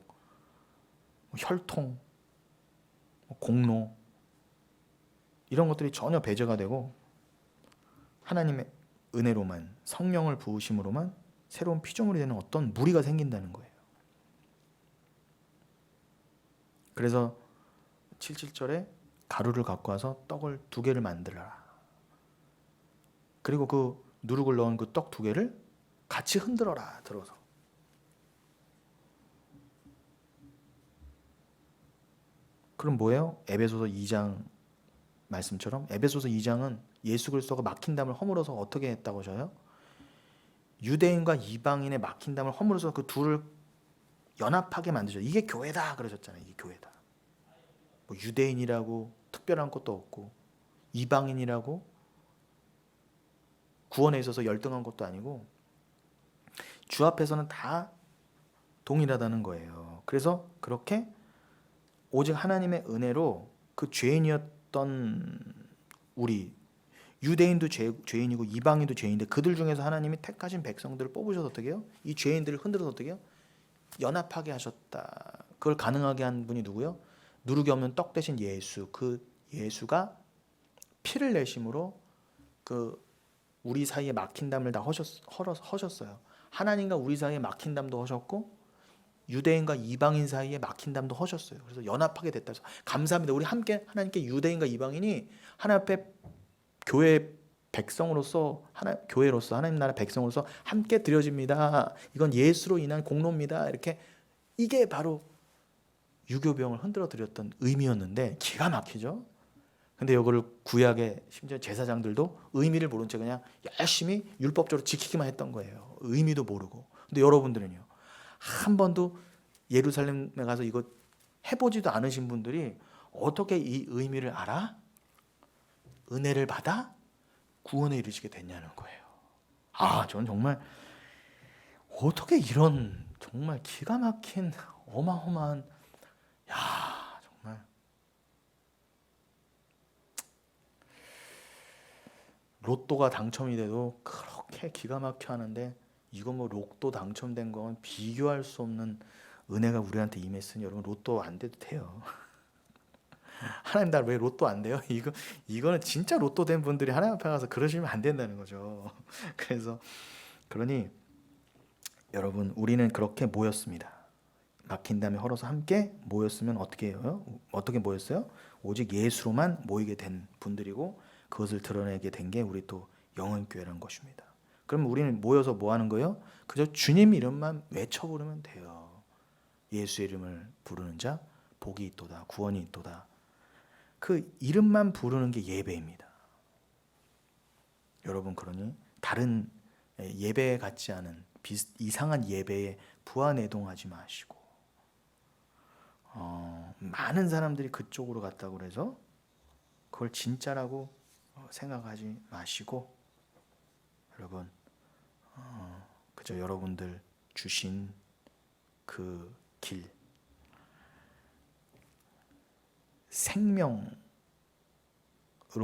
Speaker 1: 혈통, 공로, 이런 것들이 전혀 배제가 되고 하나님의 은혜로만, 성령을 부으심으로만 새로운 피조물이 되는 어떤 무리가 생긴다는 거예요. 그래서 7절에 가루를 갖고 와서 떡을 2개를 만들어라. 그리고 그 누룩을 넣은 그 떡 2개를 같이 흔들어라, 들어서. 그럼 뭐예요? 에베소서 2장 말씀처럼 에베소서 2장은 예수 그리스도가 막힌 담을 허물어서 어떻게 했다고 하셔요? 유대인과 이방인의 막힌 담을 허물어서 그 둘을 연합하게 만드죠. 이게 교회다 그러셨잖아요. 이게 교회다. 뭐 유대인이라고 특별한 것도 없고 이방인이라고 구원에 있어서 열등한 것도 아니고 주 앞에서는 다 동일하다는 거예요. 그래서 그렇게 오직 하나님의 은혜로 그 죄인이었던 우리, 유대인도 죄인이고 이방인도 죄인인데 그들 중에서 하나님이 택하신 백성들을 뽑으셔서 어떻게 해요? 이 죄인들을 흔들어서 어떻게 해요? 연합하게 하셨다. 그걸 가능하게 한 분이 누구요? 누룩이 없는 떡 대신 예수. 그 예수가 피를 내심으로 그 우리 사이에 막힌 담을 다 허셨어요. 하나님과 우리 사이에 막힌 담도 허셨고 유대인과 이방인 사이에 막힌 담도 허셨어요. 그래서 연합하게 됐다. 감사합니다. 우리 함께 하나님께 유대인과 이방인이 하나님 앞에 교회 백성으로서, 교회로서, 하나님 나라 백성으로서 함께 드려집니다. 이건 예수로 인한 공로입니다. 이렇게, 이게 바로 유교병을 흔들어 드렸던 의미였는데 기가 막히죠. 근데 이거를 구약의 심지어 제사장들도 의미를 모른 채 그냥 열심히 율법적으로 지키기만 했던 거예요. 의미도 모르고. 근데 여러분들은요, 한 번도 예루살렘에 가서 이거 해보지도 않으신 분들이 어떻게 이 의미를 알아? 은혜를 받아 구원에 이르시게 됐냐는 거예요. 저는 정말 어떻게 이런 정말 기가 막힌 어마어마한, 정말 로또가 당첨이 돼도 그렇게 기가 막혀 하는데, 이거 뭐 로또 당첨된 건 비교할 수 없는 은혜가 우리한테 임했으니 여러분 로또 안 돼도 돼요. 하나님 나 왜 로또 안 돼요? 이거는 진짜 로또 된 분들이 하나님 앞에 가서 그러시면 안 된다는 거죠. 그래서 그러니 여러분, 우리는 그렇게 모였습니다. 막힌 다음에 헐어서 함께 모였으면 어떻게 해요? 어떻게 모였어요? 오직 예수로만 모이게 된 분들이고, 그것을 드러내게 된 게 우리 또 영혼교회라는 것입니다. 그럼 우리는 모여서 뭐 하는 거예요? 그저 주님 이름만 외쳐 부르면 돼요. 예수의 이름을 부르는 자 복이 있도다, 구원이 있도다. 그 이름만 부르는 게 예배입니다. 여러분, 그러니 다른 예배 같지 않은 이상한 예배에 부안해동하지 마시고, 많은 사람들이 그쪽으로 갔다고 그래서 그걸 진짜라고 생각하지 마시고, 여러분, 그저 여러분들 주신 그 길, 생명으로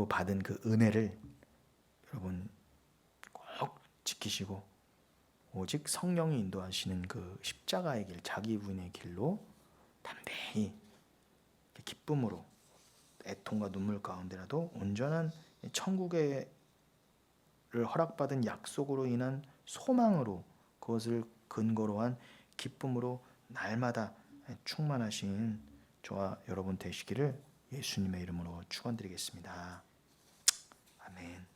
Speaker 1: 받은 그 은혜를 여러분 꼭 지키시고, 오직 성령이 인도하시는 그 십자가의 길, 자기 부인의 길로 담대히 기쁨으로, 애통과 눈물 가운데라도 온전한 천국의 허락받은 약속으로 인한 소망으로, 그것을 근거로 한 기쁨으로 날마다 충만하신 저와 여러분 되시기를 예수님의 이름으로 축원드리겠습니다. 아멘.